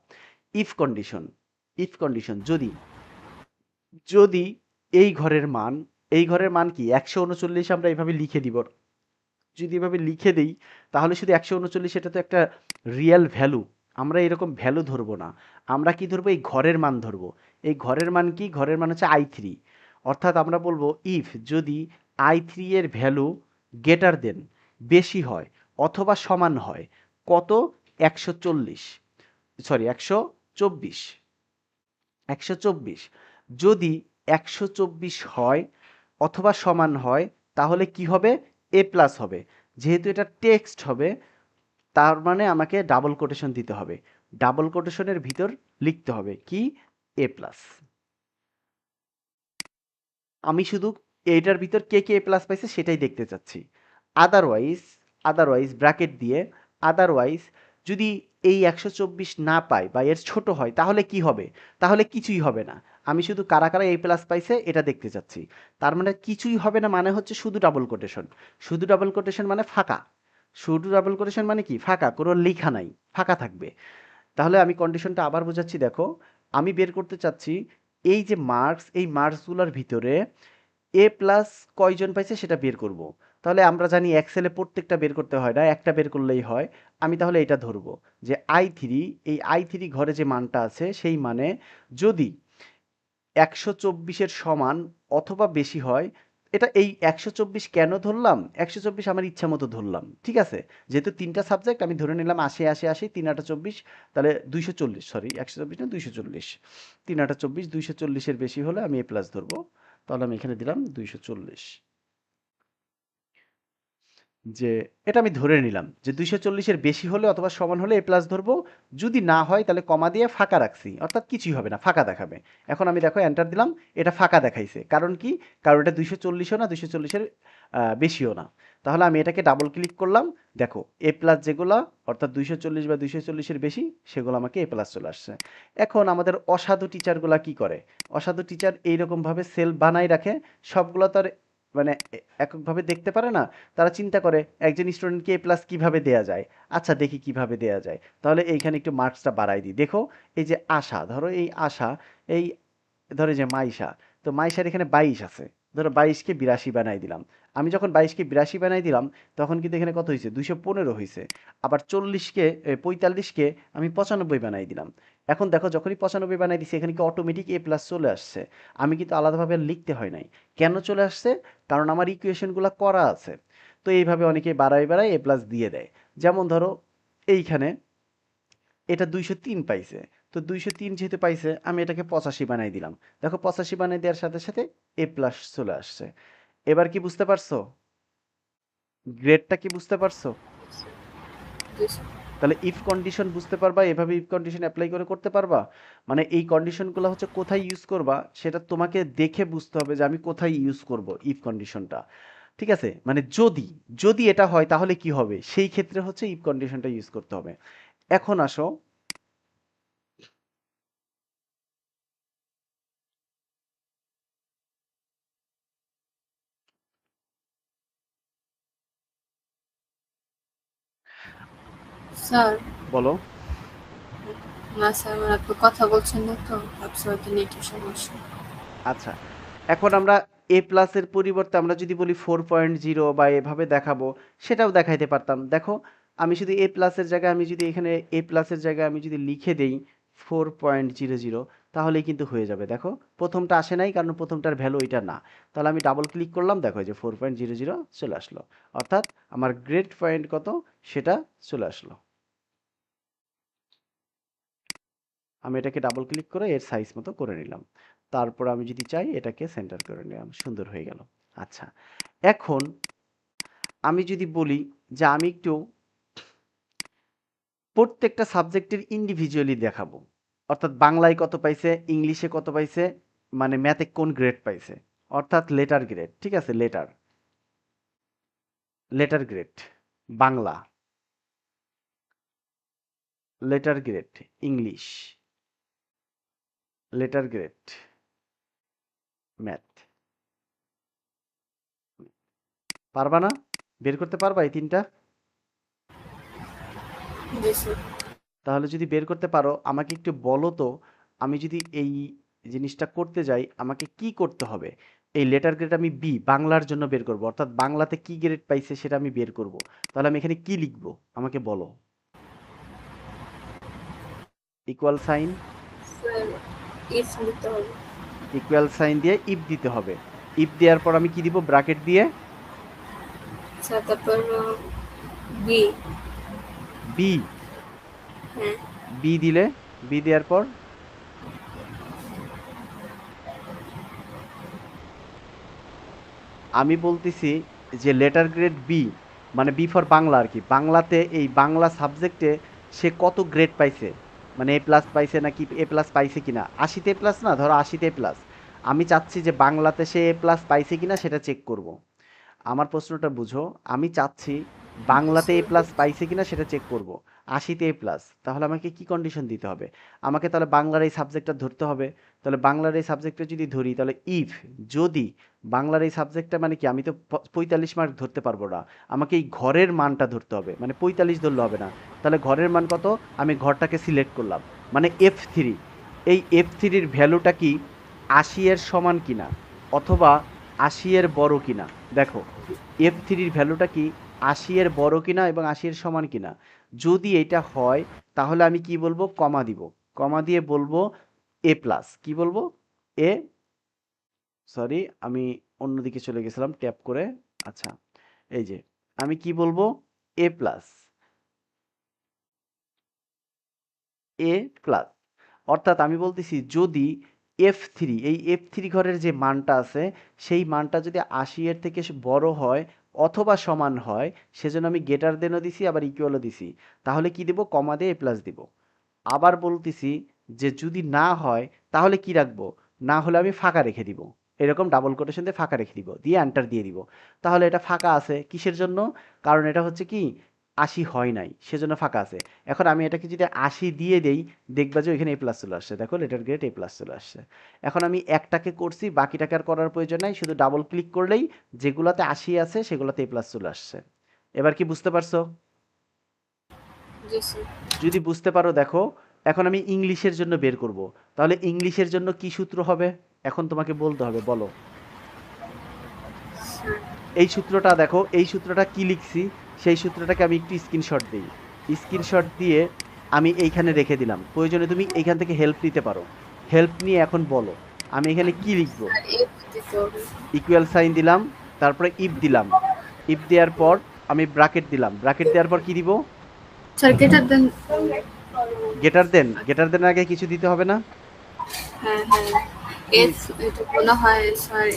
[SPEAKER 1] ইফ কন্ডিশন। ইফ কন্ডিশন, যদি যদি এই ঘরের মান, এই ঘরের মান কি 139, আমরা এইভাবে লিখে দিব, যদি এভাবে লিখে দেই তাহলে শুধু 139, এটা তো একটা রিয়েল ভ্যালু, আমরা এরকম ভ্যালু ধরবো না, আমরা কি ধরবো, এই ঘরের মান ধরবো। এই ঘরের মান কি, ঘরের মান হচ্ছে I3, অর্থাৎ আমরা বলবো ইফ যদি I3 এর ভ্যালু গ্রেটার দেন, বেশি হয় অথবা সমান হয় কত, 140, সরি 124, 124, যদি 124 হয় অথবা সমান হয় তাহলে কি হবে, এ প্লাস হবে। যেহেতু এটা টেক্সট হবে তার মানে আমাকে ডাবল কোটেশন দিতে হবে, ডাবল কোটেশনের ভিতর লিখতে হবে কি, এ প্লাস। আমি শুধু এইটার ভিতর কে কে এ প্লাস পাইছে সেটাই দেখতে চাচ্ছি। আদারওয়াইজ, আদারওয়াইজ ব্র্যাকেট দিয়ে, আদারওয়াইজ যদি এই 124 না পায় বা এর ছোট হয় তাহলে কি হবে, তাহলে কিছুই হবে না, আমি শুধু কারা কারা এ প্লাস পাইছে এটা দেখতে চাচ্ছি। তার মানে কিছুই হবে না, মানে হচ্ছে শুধু ডাবল কোটেশন। শুধু ডাবল কোটেশন মানে ফাঁকা। শুধু ডাবল কোটেশন মানে কি? ফাঁকা, কোনো লেখা নাই, ফাঁকা থাকবে। তাহলে আমি কন্ডিশনটা আবার বোঝাচ্ছি, দেখো। আমি বের করতে চাচ্ছি এই যে মার্কস, এই মার্কসগুলোর ভিতরে এ প্লাস কয়জন পাইছে সেটা বের করব। তাহলে আমরা জানি এক্সেলে প্রত্যেকটা বের করতে হয় না, একটা বের করলেই হয়। আমি তাহলে এটা ধরবো যে i3, এই i3 ঘরে যে মানটা আছে সেই মানে যদি 124-এর সমান অথবা বেশি হয়। এটা এই 124 কেন ধরলাম? 124 আমার ইচ্ছা মতো ধরলাম, ঠিক আছে? যেহেতু তিনটা সাবজেক্ট আমি ধরে নিলাম 80 80 80, 3 8 24, তাহলে 240, সরি 124 না 240, 3 8 24, 240-এর বেশি হলে আমি এ প্লাস ধরবো। তাহলে আমি এখানে দিলাম 240। যে এটা আমি ধরে নিলাম যে 240-এর বেশি হলে অথবা সমান হলে এ প্লাস ধরবো। যদি না হয় তাহলে কমা দিয়ে ফাঁকা রাখছি, অর্থাৎ কিছুই হবে না, ফাঁকা দেখাবে। এখন আমি দেখো এন্টার দিলাম, এটা ফাঁকা দেখাইছে। কারণ কি? কারণ এটা 240ও না, 240-এর বেশিও না। তাহলে আমি এটাকে ডাবল ক্লিক করলাম। দেখো এ প্লাস যেগুলো অর্থাৎ 240 বা 240-এর বেশি, সেগুলো আমাকে এ প্লাস চলে আসছে। এখন আমাদের অসাধু টিচারগুলা কি করে? অসাধু টিচার এইরকমভাবে সেল বানাই রাখে, সবগুলো তো আর মানে এককভাবে দেখতে পারে না। তারা চিন্তা করে একজন স্টুডেন্টকে এ প্লাস কীভাবে দেয়া যায়। আচ্ছা দেখি কিভাবে দেয়া যায়। তাহলে এইখানে একটু মার্কসটা বাড়াই দিই। দেখো এই যে আশা, ধরো এই আশা, এই ধরো এই যে মাইশা, তো মাইশার এখানে 22 আছে। ধরো 22-কে 82 বানাই দিলাম। আমি যখন 22-কে 82 বানাই দিলাম তখন কিন্তু এখানে কত হয়েছে? 215 হয়েছে। আবার 45-কে আমি 95 বানাই দিলাম। এখন দেখো যখনই 95 বানাই দিছি এখানে কি অটোমেটিক এ প্লাস চলে আসছে। আমি কিন্তু আলাদাভাবে আর লিখতে হয় নাই। কেন চলে আসছে? কারণ আমার ইকুয়েশনগুলো করা আছে। তো এইভাবে অনেকে বাড়ায় বাড়ায় এ প্লাস দিয়ে দেয়। যেমন ধরো এইখানে এটা 203 পাইছে। তো 203 যেহেতু পাইছে আমি এটাকে 85 বানাই দিলাম। দেখো 85 বানাই দেওয়ার সাথে সাথে এ প্লাস চলে আসছে। এবার কি বুঝতে পারছো? গ্রেডটা কি বুঝতে পারছো? তাহলে ইফ কন্ডিশন বুঝতে পারবা, এভাবে ইফ কন্ডিশন অ্যাপ্লাই করে করতে পারবা। মানে এই কন্ডিশনগুলো হচ্ছে কোথায় ইউজ করবা সেটা তোমাকে দেখে বুঝতে হবে যে আমি কোথায় ইউজ করব ইফ কন্ডিশনটা। ঠিক আছে? মানে যদি যদি এটা হয় তাহলে কি হবে সেই ক্ষেত্রে হচ্ছে ইফ কন্ডিশনটা ইউজ করতে হবে। এখন আসো,
[SPEAKER 2] স্যার,
[SPEAKER 1] বলো।
[SPEAKER 2] না স্যার, আমার আপনি কথা বলছেন না তো, ভাবছি হয়তো নেটের সমস্যা।
[SPEAKER 1] আচ্ছা, এখন আমরা এ প্লাসের পরিবর্তে আমরা যদি বলি 4.0 বা এভাবে দেখাবো, সেটাও দেখাইতে পারতাম। দেখো আমি শুধু এ প্লাসের জায়গায় আমি যদি এখানে এ প্লাসের জায়গায় আমি যদি লিখে দেই 4.00, তাহলেই কিন্তু হয়ে যাবে। দেখো প্রথমটা আসে নাই কারণ প্রথমটার ভ্যালু এটা না। তাহলে আমি ডাবল ক্লিক করলাম, দেখো এই যে 4.00 চলে আসলো। অর্থাৎ আমার গ্রেড পয়েন্ট কত সেটা চলে আসলো। আমি এটাকে ডাবল ক্লিক করে এর সাইজ মতো করে নিলাম। তারপর আমি যদি চাই এটাকে সেন্টার করে নিলাম, সুন্দর হয়ে গেল। আচ্ছা, এখন আমি যদি বলি যে আমি একটু প্রত্যেকটা সাবজেক্টের ইন্ডিভিজুয়ালি দেখাবো, অর্থাৎ বাংলায় কত পাইছে, ইংলিশে কত পাইছে, মানে ম্যাথে কোন গ্রেড পাইছে, অর্থাৎ লেটার গ্রেড। ঠিক আছে? Letter, letter grade Bangla, letter grade English, letter grade math. পারবা না? বের করতে পারবা এই তিনটা?
[SPEAKER 2] জি স্যার।
[SPEAKER 1] তাহলে যদি বের করতে পারো আমাকে একটু বলো তো, আমি যদি এই জিনিসটা করতে যাই আমাকে কি করতে হবে? এই লেটার গ্রেড আমি বি বাংলার জন্য বের করব, অর্থাৎ বাংলাতে কি গ্রেড পাইছে সেটা আমি বের করব। তাহলে আমি এখানে কি লিখবো আমাকে বলো। ইকুয়াল সাইন,
[SPEAKER 2] স্যার, ইফ নিতে হবে।
[SPEAKER 1] ইকুয়াল সাইন দিয়ে ইফ দিতে হবে। ইফ দেওয়ার পর আমি কি দিব? ব্র্যাকেট দিয়ে
[SPEAKER 2] স্যার, তারপর বি।
[SPEAKER 1] বি,
[SPEAKER 2] হ্যাঁ।
[SPEAKER 1] বি দিলে, বি দেওয়ার পর আমি বলতেছি যে লেটার গ্রেড বি, মানে বি ফর বাংলা আর কি। বাংলাতে এই বাংলা সাবজেক্টে সে কত গ্রেড পাইছে, মানে এ প্লাস পাইছে নাকি এ প্লাস পাইছে কিনা। 80-তে এ প্লাস না, ধরো 80-তে এ প্লাস। আমি চাচ্ছি যে বাংলাতে সে এ প্লাস পাইছে কিনা সেটা চেক করব। আমার প্রশ্নটা বুঝো, আমি চাচ্ছি
[SPEAKER 2] জি
[SPEAKER 1] বাংলাতে এ
[SPEAKER 2] স্যার,
[SPEAKER 1] প্লাস পাইছে কিনা সেটা চেক করব। 80-তে এ প্লাস, তাহলে আমাকে কি কন্ডিশন দিতে হবে? আমাকে তাহলে বাংলার এই সাবজেক্টটা ধরতে হবে। তাহলে বাংলার এই সাবজেক্টটা যদি ধরি, তাহলে ইফ, যদি বাংলার এই সাবজেক্টটা মানে কি, আমি তো 45 মার্ক ধরতে পারবো না, আমাকে এই ঘরের মানটা ধরতে হবে, মানে 45 ধরলে হবে না। তাহলে ঘরের মান কত? আমি ঘরটাকে সিলেক্ট করলাম, মানে F3। এই F3-র ভ্যালুটা কি 80 এর সমান কিনা অথবা 80 এর বড় কিনা। দেখো F3-র ভ্যালুটা কি 80 এর বড় কিনা এবং 80 এর সমান কিনা। যদি এটা হয় তাহলে আমি কি বলবো? কমা দিব। কমা দিয়ে বলবো এ প্লাস। কি বলবো? এ, সরি আমি অন্যদিকে চলে গেছিলাম ট্যাপ করে। আচ্ছা, এই যে আমি কি বলবো? এ প্লাস, এ প্লাস। অর্থাৎ আমি বলতেছি যদি F3, এই F3 ঘরের যে মানটা আছে সেই মানটা যদি 80 এর থেকে বড় হয় অথবা সমান হয়, সেজন্য আমি গেটার দেনও দিছি আবার ইকুয়ালও দিছি, তাহলে কি দেব? কমা দিয়ে এ প্লাস দিব। আবার বলতেছি যে যদি না হয় তাহলে কি রাখবো? না হলে আমি ফাঁকা রেখে দিব, এরকম ডাবল কোটেশন দিয়ে ফাঁকা রেখে দিব, দিয়ে এন্টার দিয়ে দিব। তাহলে এটা ফাঁকা আছে কিসের জন্য? কারণ এটা হচ্ছে কি 80 হয় নাই, সেজন্য ফাঁকা আছে। এখন আমি এটাকে যদি 80 দিয়ে দেই, দেখবা যে ওইখানে এ প্লাস চলে আসছে। দেখো লেটার গ্রেড এ প্লাস চলে আসছে। এখন আমি একটাকে করছি, বাকিটাকে আর করার প্রয়োজন নাই, শুধু ডাবল ক্লিক করলেই যেগুলাতে 80 আছে সেগুলাতে এ প্লাস চলে আসছে। এবার কি বুঝতে পারছো?
[SPEAKER 2] জি স্যার।
[SPEAKER 1] যদি বুঝতে পারো দেখো, এখন আমি ইংলিশের জন্য বের করব। তাহলে ইংলিশের জন্য কি সূত্র হবে? এখন তোমাকে বলতে হবে, বলো।
[SPEAKER 2] স্যার
[SPEAKER 1] এই সূত্রটা দেখো, এই সূত্রটা কি লিখছি, সেই সূত্রটাকে আমি একটু স্ক্রিনশট দিই। স্ক্রিনশট দিয়ে আমি এইখানে রেখে দিলাম, প্রয়োজনে তুমি এইখান থেকে হেল্প নিতে পারো। হেল্প নিয়ে এখন বলো আমি এখানে কি লিখবো।
[SPEAKER 2] স্যার এফ দিতে হবে।
[SPEAKER 1] ইকুয়াল সাইন দিলাম, তারপরে ইফ দিলাম। ইফ দেওয়ার পর আমি ব্রাকেট দিলাম, ব্রাকেট দেওয়ার পর কি দিব?
[SPEAKER 2] স্যার গেটার দেন।
[SPEAKER 1] গেটার দেন। গেটার দেন আগে কিছু দিতে হবে না?
[SPEAKER 2] হ্যাঁ হ্যাঁ,
[SPEAKER 1] কি
[SPEAKER 2] এফ এটা মনে হয় স্যার।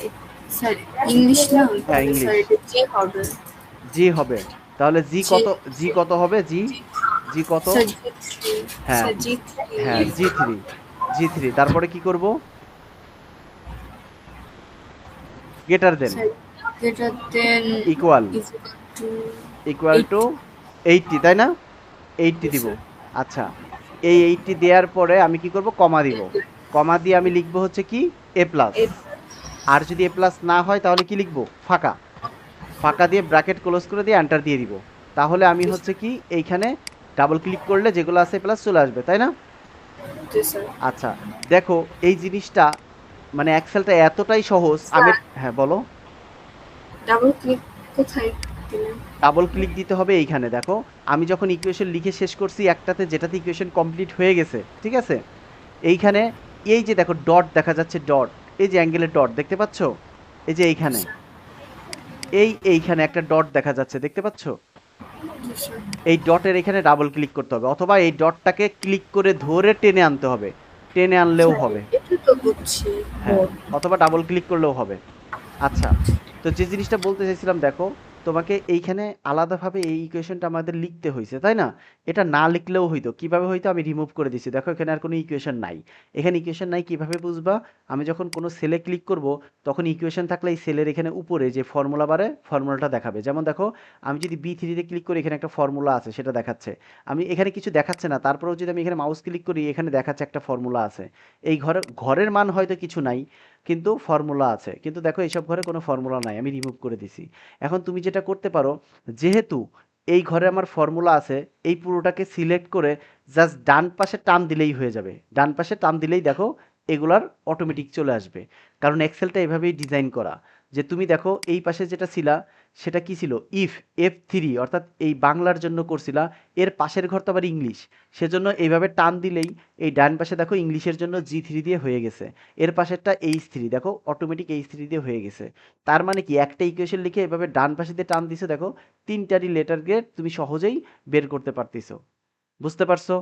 [SPEAKER 2] স্যার ইংলিশ না,
[SPEAKER 1] হ্যাঁ
[SPEAKER 2] তাহলে স্যার
[SPEAKER 1] ইংলিশ।
[SPEAKER 2] এটা জি হবে।
[SPEAKER 1] জি হবে। তাহলে জি
[SPEAKER 2] জি
[SPEAKER 1] কত? জি কত হবে? জি,
[SPEAKER 2] জি
[SPEAKER 1] জি কত?
[SPEAKER 2] Sir G three.
[SPEAKER 1] হ্যাঁ,
[SPEAKER 2] স্যার জি থ্রি।
[SPEAKER 1] হ্যাঁ জি থ্রি। জি থ্রি, তারপরে কি করব? Greater than.
[SPEAKER 2] Sir greater than
[SPEAKER 1] equal,
[SPEAKER 2] is to
[SPEAKER 1] equal
[SPEAKER 2] eight.
[SPEAKER 1] To 80, তাই না? 80 দিব।
[SPEAKER 2] স্যার
[SPEAKER 1] আচ্ছা, এই 80 দেওয়ার পরে আমি কি করব? কমা দিব। কমা দিয়ে আমি লিখবো হচ্ছে কি এ প্লাস।
[SPEAKER 2] এফ।
[SPEAKER 1] আর যদি এ প্লাস না হয় তাহলে কি লিখবো? ফাঁকা। ফাঁকা দিয়ে ব্র্যাকেট ক্লোজ করে দিয়ে এন্টার দিয়ে দিব। তাহলে আমি হচ্ছে কি এইখানে ডাবল ক্লিক করলে যেগুলো আছে প্লাস চলে আসবে, তাই না?
[SPEAKER 2] জি স্যার।
[SPEAKER 1] আচ্ছা, দেখো এই জিনিসটা মানে এক্সেলটা এতটাই সহজ। আমি,
[SPEAKER 2] স্যার
[SPEAKER 1] হ্যাঁ বলো।
[SPEAKER 2] ডাবল ক্লিক কোথায় দিলেন?
[SPEAKER 1] ডাবল ক্লিক দিতে হবে এইখানে, দেখো আমি যখন ইকুয়েশন লিখে শেষ করছি একটাতে, যেটাতে ইকুয়েশন কমপ্লিট হয়ে গেছে, ঠিক আছে, এইখানে এই যে দেখো ডট দেখা যাচ্ছে, ডট, এই যে অ্যাঙ্গেলের ডট দেখতে পাচ্ছ, এই যে এইখানে, এইখানে একটা ডট দেখা যাচ্ছে, দেখতে পাচ্ছ?
[SPEAKER 2] জি স্যার।
[SPEAKER 1] এই ডটের এখানে ডাবল ক্লিক করতে হবে, অথবা এই ডটটাকে ক্লিক করে ধরে টেনে আনতে হবে, টেনে আনলেও
[SPEAKER 2] স্যার
[SPEAKER 1] হবে।
[SPEAKER 2] এটা তো বুঝছি।
[SPEAKER 1] হ্যাঁ, অথবা ডাবল ক্লিক করলেও হবে। আচ্ছা, তো যে জিনিসটা বলতে চাইছিলাম, দেখো তোমাকে এইখানে আলাদাভাবে এই ইকুয়েশনটা আমাদের লিখতে হয়েছে, তাই না? এটা না লিখলেও হইতো। কিভাবে হইতো? আমি রিমুভ করে দিছি, দেখো এখানে আর কোনো ইকুয়েশন নাই। এখানে ইকুয়েশন নাই কিভাবে বুঝবা? আমি যখন কোনো সেলে ক্লিক করব তখন ইকুয়েশন থাকলে এই সেলের এখানে উপরে যে ফর্মুলা বারে ফর্মুলাটা দেখাবে। যেমন দেখো আমি যদি B3-তে ক্লিক করি, এখানে একটা ফর্মুলা আছে সেটা দেখাচ্ছে। আমি এখানে কিছু দেখাচ্ছে না, তারপরেও যদি আমি এখানে মাউস ক্লিক করি, এখানে দেখাচ্ছে একটা ফর্মুলা আছে। এই ঘরের মান হয়তো কিছু নাই, কিন্তু ফর্মুলা আছে। কিন্তু দেখো এইসব ঘরে কোনো ফর্মুলা নাই, আমি রিমুভ করে দিছি। এখন তুমি যেটা করতে পারো, যেহেতু এই ঘরে আমার ফর্মুলা আছে, এই পুরোটাকে সিলেক্ট করে জাস্ট ডান পাশে টান দিলেই হয়ে যাবে। ডান পাশে টান দিলেই দেখো এগুলার অটোমেটিক চলে আসবে। কারণ এক্সেলটা এভাবেই ডিজাইন করা, যে তুমি দেখো এই পাশে যেটা ছিলা সেটা কি ছিল? ইফ, F3, অর্থাৎ এই বাংলার জন্য করছিলা, এর পাশের ঘর তো আবার ইংলিশ, সেজন্য এইভাবে টান দিলেই এই ডান পাশে দেখো ইংলিশের জন্য G3 দিয়ে হয়ে গেছে। এর পাশেরটা H3, দেখো অটোমেটিক H3 দিয়ে হয়ে গেছে। তার মানে কি, একটা ইকুয়েশন লিখে এভাবে ডান পাশে দিয়ে টান দিছো, দেখো তিনটারই লেটার গ্রেড তুমি সহজেই বের করতে পারতেছো। বুঝতে পারছো?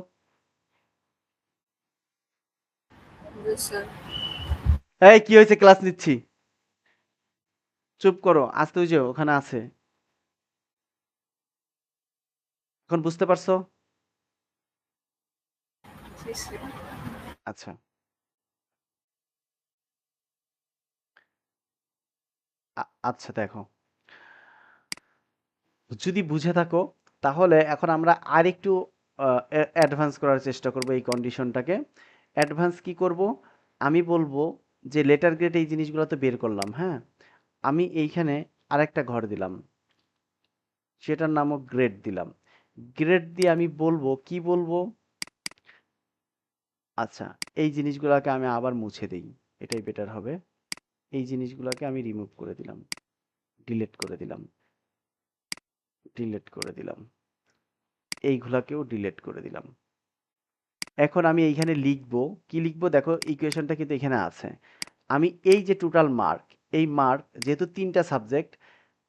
[SPEAKER 2] জি স্যার।
[SPEAKER 1] এই কি হয়েছে? ক্লাস নিচ্ছি, চুপ করো। আজ তো ওই যে ওখানে আছে। এখন বুঝতে পারছো?
[SPEAKER 2] জি স্যার।
[SPEAKER 1] আচ্ছা, আচ্ছা দেখো, যদি বুঝে থাকো তাহলে এখন আমরা আরেকটু অ্যাডভান্স করার চেষ্টা করব এই কন্ডিশনটাকে। অ্যাডভান্স কি করব, আমি বলবো যে লেটার গ্রেড এই জিনিসগুলো তো বের করলাম, হ্যাঁ, আমি এইখানে আরেকটা ঘর দিলাম, সেটার নামও গ্রেড দিলাম। গ্রেড দিয়ে আমি বলবো কি বলবো, আচ্ছা এই জিনিসগুলোকে আমি আবার মুছে দিই, এটাই বেটার হবে। এই জিনিসগুলোকে আমি রিমুভ করে দিলাম, ডিলিট করে দিলাম, ডিলিট করে দিলাম, এইগুলাকেও ডিলিট করে দিলাম। এখন আমি এইখানে লিখবো, কি লিখবো দেখো, ইকুয়েশনটা কিন্তু এখানে আছে। আমি এই যে টোটাল মার্ক, এই মার্ক যেহেতু 3টা সাবজেক্ট,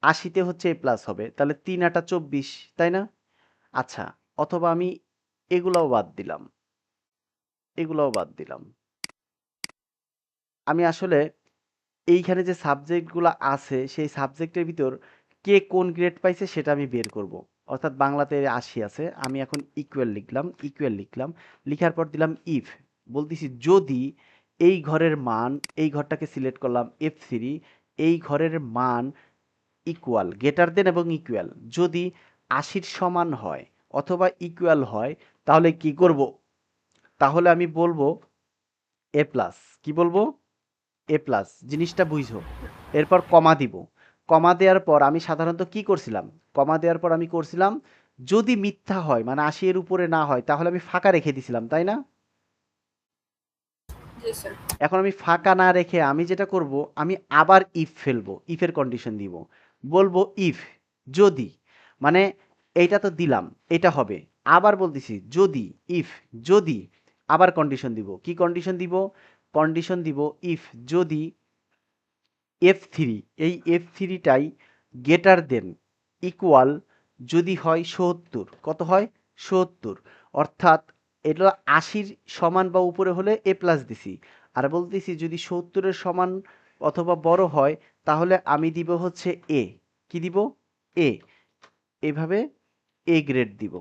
[SPEAKER 1] 80তে হচ্ছে এ প্লাস হবে, তাহলে 3 আটা 24, তাই না? আচ্ছা, অথবা আমি এগুলাও বাদ দিলাম, এগুলাও বাদ দিলাম। আমি আসলে এইখানে যে সাবজেক্টগুলো আছে সেই সাবজেক্টের ভিতর কে কোন গ্রেড পাইছে সেটা আমি বের করব। অর্থাৎ বাংলাতে 80 আছে, আমি এখন ইকুয়াল লিখলাম, ইকুয়াল লিখলাম, লিখার পর দিলাম ইফ, বলতেছি যদি এই ঘরের মান, এই ঘরটাকে সিলেক্ট করলাম F3, এই ঘরের মান ইকুয়াল, গ্রেটার দেন এবং ইকুয়াল, যদি 80-র সমান হয় অথবা ইকুয়াল হয়, তাহলে কি করব, তাহলে আমি বলবো এ প্লাস। কি বলবো? এ প্লাস, জিনিসটা বুঝো। এরপর কমা দিব, কমা দেওয়ার পর আমি সাধারণত কি করছিলাম, কমা দেওয়ার পর আমি করছিলাম যদি মিথ্যা হয় মানে 80 এর উপরে না হয় তাহলে আমি ফাঁকা রেখে দিছিলাম, তাই না?
[SPEAKER 2] জি স্যার।
[SPEAKER 1] এখন আমি ফাঁকা না রেখে আমি যেটা করব, আমি আবার ইফ ফেলবো, ইফের কন্ডিশন দিব, বলবো ইফ যদি, মানে এইটা তো দিলাম, এটা হবে, আবার বলতেছি যদি, ইফ যদি, আবার কন্ডিশন দিব, কি কন্ডিশন দিব, কন্ডিশন দিব ইফ যদি F3, এই F3টাই গ্রেটার দেন ইকুয়াল যদি হয় ৭০, কত হয় ৭০, অর্থাৎ এটা 80-র সমান বা উপরে হলে এ প্লাস দিছি, আর বলতেছি যদি ৭০-এর সমান অথবা বড় হয় তাহলে আমি দিব হচ্ছে এ, কি দিব, এ, এভাবে এ গ্রেড দিব।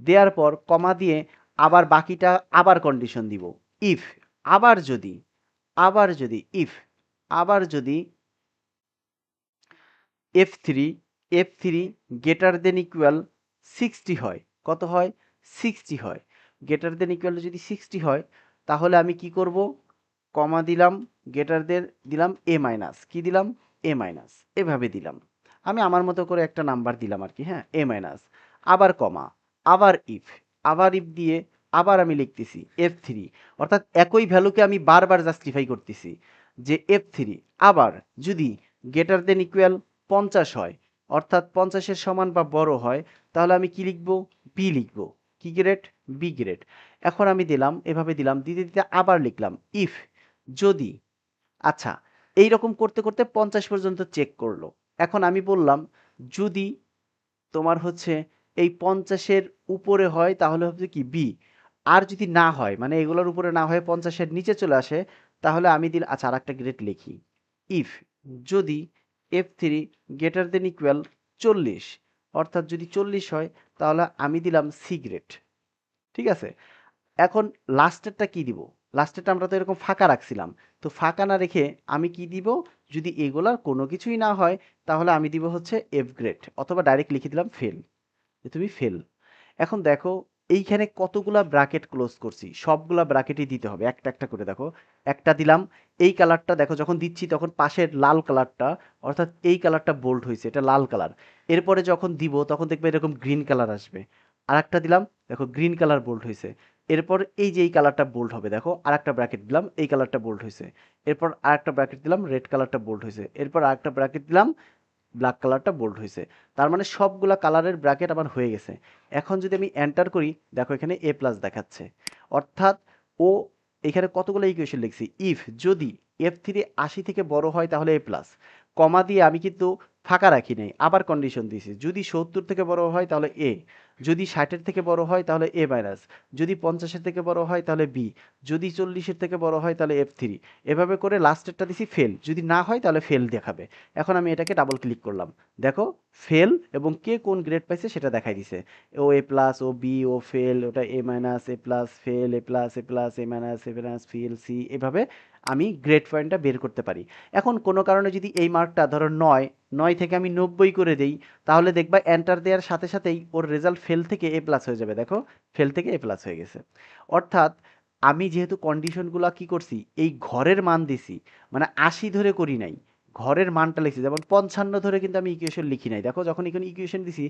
[SPEAKER 1] দেওয়ার পর কমা দিয়ে আবার বাকিটা আবার কন্ডিশন দিব, ইফ আবার যদি, আবার যদি ইফ, আবার যদি F3, F3 greater than equal 60 হয়, কত হয় 60 হয়, গ্রেটার দেন ইকুয়াল যদি 60 হয় তাহলে আমি কি করব, কমা দিলাম, গ্রেটার দেন দিলাম এ মাইনাস, কি দিলাম এ মাইনাস, এভাবে দিলাম, আমি আমার মতো করে একটা নাম্বার দিলাম আর কি, হ্যাঁ এ মাইনাস, আবার কমা, আবার ইফ, আবার ইফ দিয়ে আবার আমি লিখতেছি F3, অর্থাৎ একই ভ্যালুকে আমি বারবার জাস্টিফাই করতেছি যে F3 আবার যদি গ্রেটার দেন ইকুয়াল 50 হয়, অর্থাৎ 50-এর সমান বা বড় হয়, তাহলে আমি কি লিখব, বি লিখব, কি গ্রেড, বি গ্রেড। এখন আমি দিলাম, এভাবে দিলাম, দিতে দিতে আবার লিখলাম ইফ যদি, আচ্ছা এইরকম করতে করতে 50 পর্যন্ত চেক করলো। এখন আমি বললাম যদি তোমার হচ্ছে এই 50-এর উপরে হয় তাহলে হচ্ছে কি বি, আর যদি না হয় মানে এগুলোর উপরে না হয় 50-এর নিচে চলে আসে তাহলে আমি দিল, আচ্ছা আর একটা গ্রেড লিখি, ইফ যদি F3 গ্রেটার দেন ইকুয়াল 40, অর্থাৎ যদি 40 হয় তাহলে আমি দিলাম সি গ্রেড, ঠিক আছে? এখন লাস্টেরটা কি দিব, লাস্টেরটা আমরা তো এরকম ফাঁকা রাখছিলাম, তো ফাঁকা না রেখে আমি কি দিব, যদি এগুলার কোনো কিছুই না হয় তাহলে আমি দিব হচ্ছে এফ গ্রেড, অথবা ডাইরেক্ট লিখে দিলাম ফেল, যে তুমি ফেল। এখন দেখো এইখানে কতগুলা ব্র্যাকেট ক্লোজ করছি, সবগুলা ব্র্যাকেটই দিতে হবে একটা একটা করে, দেখো একটা দিলাম, এই কালারটা দেখো যখন দিচ্ছি তখন পাশের লাল কালারটা, অর্থাৎ এই কালারটা বোল্ড হয়েছে, এটা লাল কালার, এরপরে যখন দিব তখন দেখবে এরকম গ্রিন কালার আসবে, আর একটা দিলাম দেখো গ্রিন কালার বোল্ড হয়েছে, এরপর এই যে এই কালারটা বোল্ড হবে, দেখো আর একটা ব্র্যাকেট দিলাম এই কালারটা বোল্ড হয়েছে, এরপর আর একটা ব্র্যাকেট দিলাম রেড কালারটা বোল্ড হয়েছে, এরপর আর একটা ব্র্যাকেট দিলাম ব্ল্যাক কালারটা বোল্ড হয়েছে, তার মানে সবগুলা কালারের ব্র্যাকেট আমার হয়ে গেছে। এখন যদি আমি এন্টার করি দেখো এখানে এ প্লাস দেখাচ্ছে, অর্থাৎ ও এখানে কতগুলো ইকুয়েশন লিখছি, ইফ যদি F3 80 থেকে বড় হয় তাহলে এ প্লাস, কমা দিয়ে আমি কিন্তু ফাঁকা রাখি নাই, আবার কন্ডিশন দিয়েছি যদি 70 থেকে বড় হয় তাহলে এ, যদি 60-এর থেকে বড় হয় তাহলে এ মাইনাস, যদি 50-এর থেকে বড় হয় তাহলে বি, যদি 40-এর থেকে বড় হয় তাহলে F3, এভাবে করে লাস্টেরটা দিছি ফেল, যদি না হয় তাহলে ফেল দেখাবে। এখন আমি এটাকে ডাবল ক্লিক করলাম, দেখো ফেল এবং কে কোন গ্রেড পাইছে সেটা দেখাই দিছে, ও এ প্লাস, ও বি, ও ফেল, ওটা এ minus, A plus fail, A plus, A plus, A minus, A minus fail, C, এভাবে আমি গ্রেড পয়েন্টটা বের করতে পারি। এখন কোনো কারণে যদি এই মার্কটা ধরো 9, 9 থেকে আমি 90 করে দেই, তাহলে দেখবা এন্টার দেওয়ার সাথে সাথেই ওর রেজাল্ট ফেল থেকে এ প্লাস হয়ে যাবে, দেখো ফেল থেকে এ প্লাস হয়ে গেছে। অর্থাৎ আমি যেহেতু কন্ডিশনগুলো কি করছি, এই ঘরের মান দিছি, মানে ৮০ ধরে করি নাই, ঘরের মানটা লিখছি। যেমন ৫৫ ধরে কিন্তু আমি ইকুয়েশন লিখি নাই, দেখো যখন এখানে ইকুয়েশন দিছি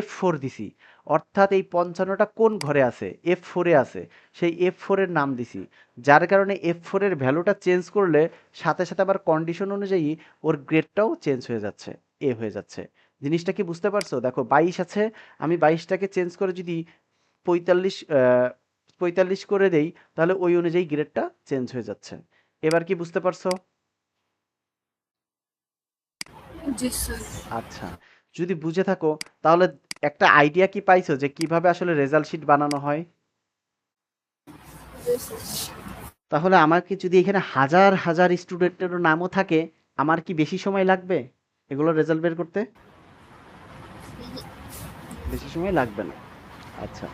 [SPEAKER 1] F4 দিছি, অর্থাৎ এই ৫৫টা কোন ঘরে আছে, F4-এ আছে, সেই F4 এর নাম দিছি। যার কারণে F4 এর ভ্যালুটা চেঞ্জ করলে সাথে সাথে আবার কন্ডিশন অনুযায়ী ওর গ্রেডটাও চেঞ্জ হয়ে যাচ্ছে, এ হয়ে যাচ্ছে। জিনিসটা কি বুঝতে পারছো? দেখো ২২ আছে, আমি ২২টাকে চেঞ্জ করে যদি ৪৫ ৪৫ করে দেই, তাহলে ওই অনুযায়ী গ্রেডটা চেঞ্জ হয়ে যাচ্ছে। এবার কি বুঝতে পারছো?
[SPEAKER 2] জি স্যার।
[SPEAKER 1] আচ্ছা, যদি বুঝে থাকো তাহলে একটা আইডিয়া কি পাইছো যে কিভাবে আসলে রেজাল্ট শিট বানানো হয়?
[SPEAKER 2] জি স্যার।
[SPEAKER 1] তাহলে আমাকে যদি এখানে হাজার হাজার স্টুডেন্টেরও নামও থাকে, আমার কি বেশি সময় লাগবে এগুলো রেজাল্ট বের করতে? বেশি সময় লাগবে না। আচ্ছা,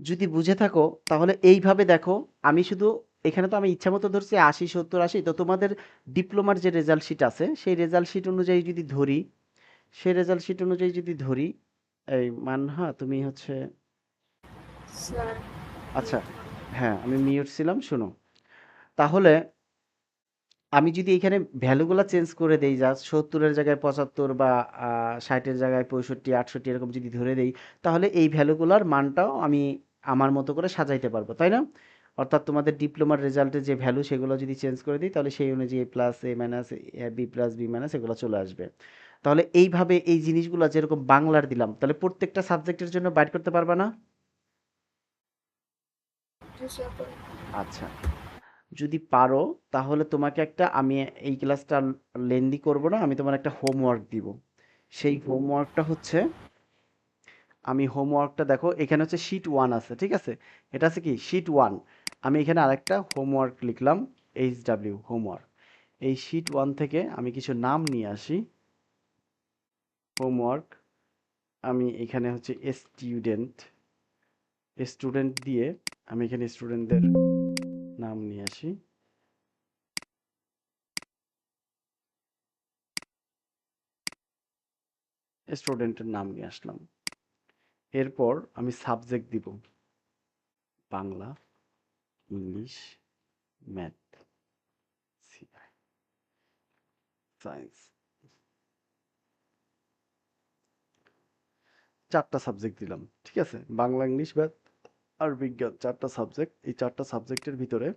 [SPEAKER 1] যদি বুঝে থাকো তাহলে এইভাবে দেখো, আমি শুধু এখানে তো আমি ইচ্ছা মতো ধরছি ৮০ ৭০ ৮০, তো তোমাদের ডিপ্লোমার যে রেজাল্ট শিট আছে সেই রেজাল্ট শিট অনুযায়ী যদি ধরি, সেই রেজাল্ট শিট অনুযায়ী যদি ধরি, এই মানহা তুমি হচ্ছে,
[SPEAKER 2] স্যার।
[SPEAKER 1] আচ্ছা, হ্যাঁ আমি মিউট ছিলাম, শোনো। তাহলে আমি যদি এখানে ভ্যালুগুলা চেঞ্জ করে দেই, জাস্ট ৭০-এর জায়গায় ৭৫ বা ৬০-এর জায়গায় ৬৫ ৬৮ এরকম যদি ধরে দেই, তাহলে এই ভ্যালুগুলার মানটাও আমি আমার মতো করে সাজাইতে পারবো, তাই না? অর্থাৎ তোমাদের ডিপ্লোমার রেজাল্টের যে ভ্যালু সেগুলো যদি চেঞ্জ করে দিই, তাহলে সেই অনুযায়ী A plus A minus B plus B minus এগুলো চলে আসবে। তাহলে এইভাবে এই জিনিসগুলো যেরকম বাংলার দিলাম, তাহলে প্রত্যেকটা সাবজেক্টের জন্য বাইর করতে পারবা না?
[SPEAKER 2] জি স্যার।
[SPEAKER 1] আচ্ছা, যদি পারো তাহলে তোমাকে একটা, আমি এই ক্লাসটা লেন্দি করব না, আমি তোমার একটা হোমওয়ার্ক দিব। সেই হোমওয়ার্কটা হচ্ছে, আমি হোমওয়ার্কটা দেখো এখানে হচ্ছে শিট 1 আছে, ঠিক আছে? এটা আছে কি শিট 1। আমি এখানে আরেকটা হোমওয়ার্ক লিখলাম, HW হোমওয়ার্ক। এই শিট 1 থেকে আমি কিছু নাম নিয়ে আসি, হোমওয়ার্ক। আমি এখানে হচ্ছে স্টুডেন্ট, স্টুডেন্ট দিয়ে আমি এখানে স্টুডেন্টদের নাম নিয়ে আসি, স্টুডেন্টের নাম নিয়ে আসলাম। এরপর আমি সাবজেক্ট দিব, বাংলা, ইংলিশ, ম্যাথ, সায়েন্স, ৪টা সাবজেক্ট দিলাম, ঠিক আছে? বাংলা, ইংলিশ, ম্যাথ আর বিজ্ঞান, ৪টা সাবজেক্ট। এই ৪টা সাবজেক্টের ভিতরে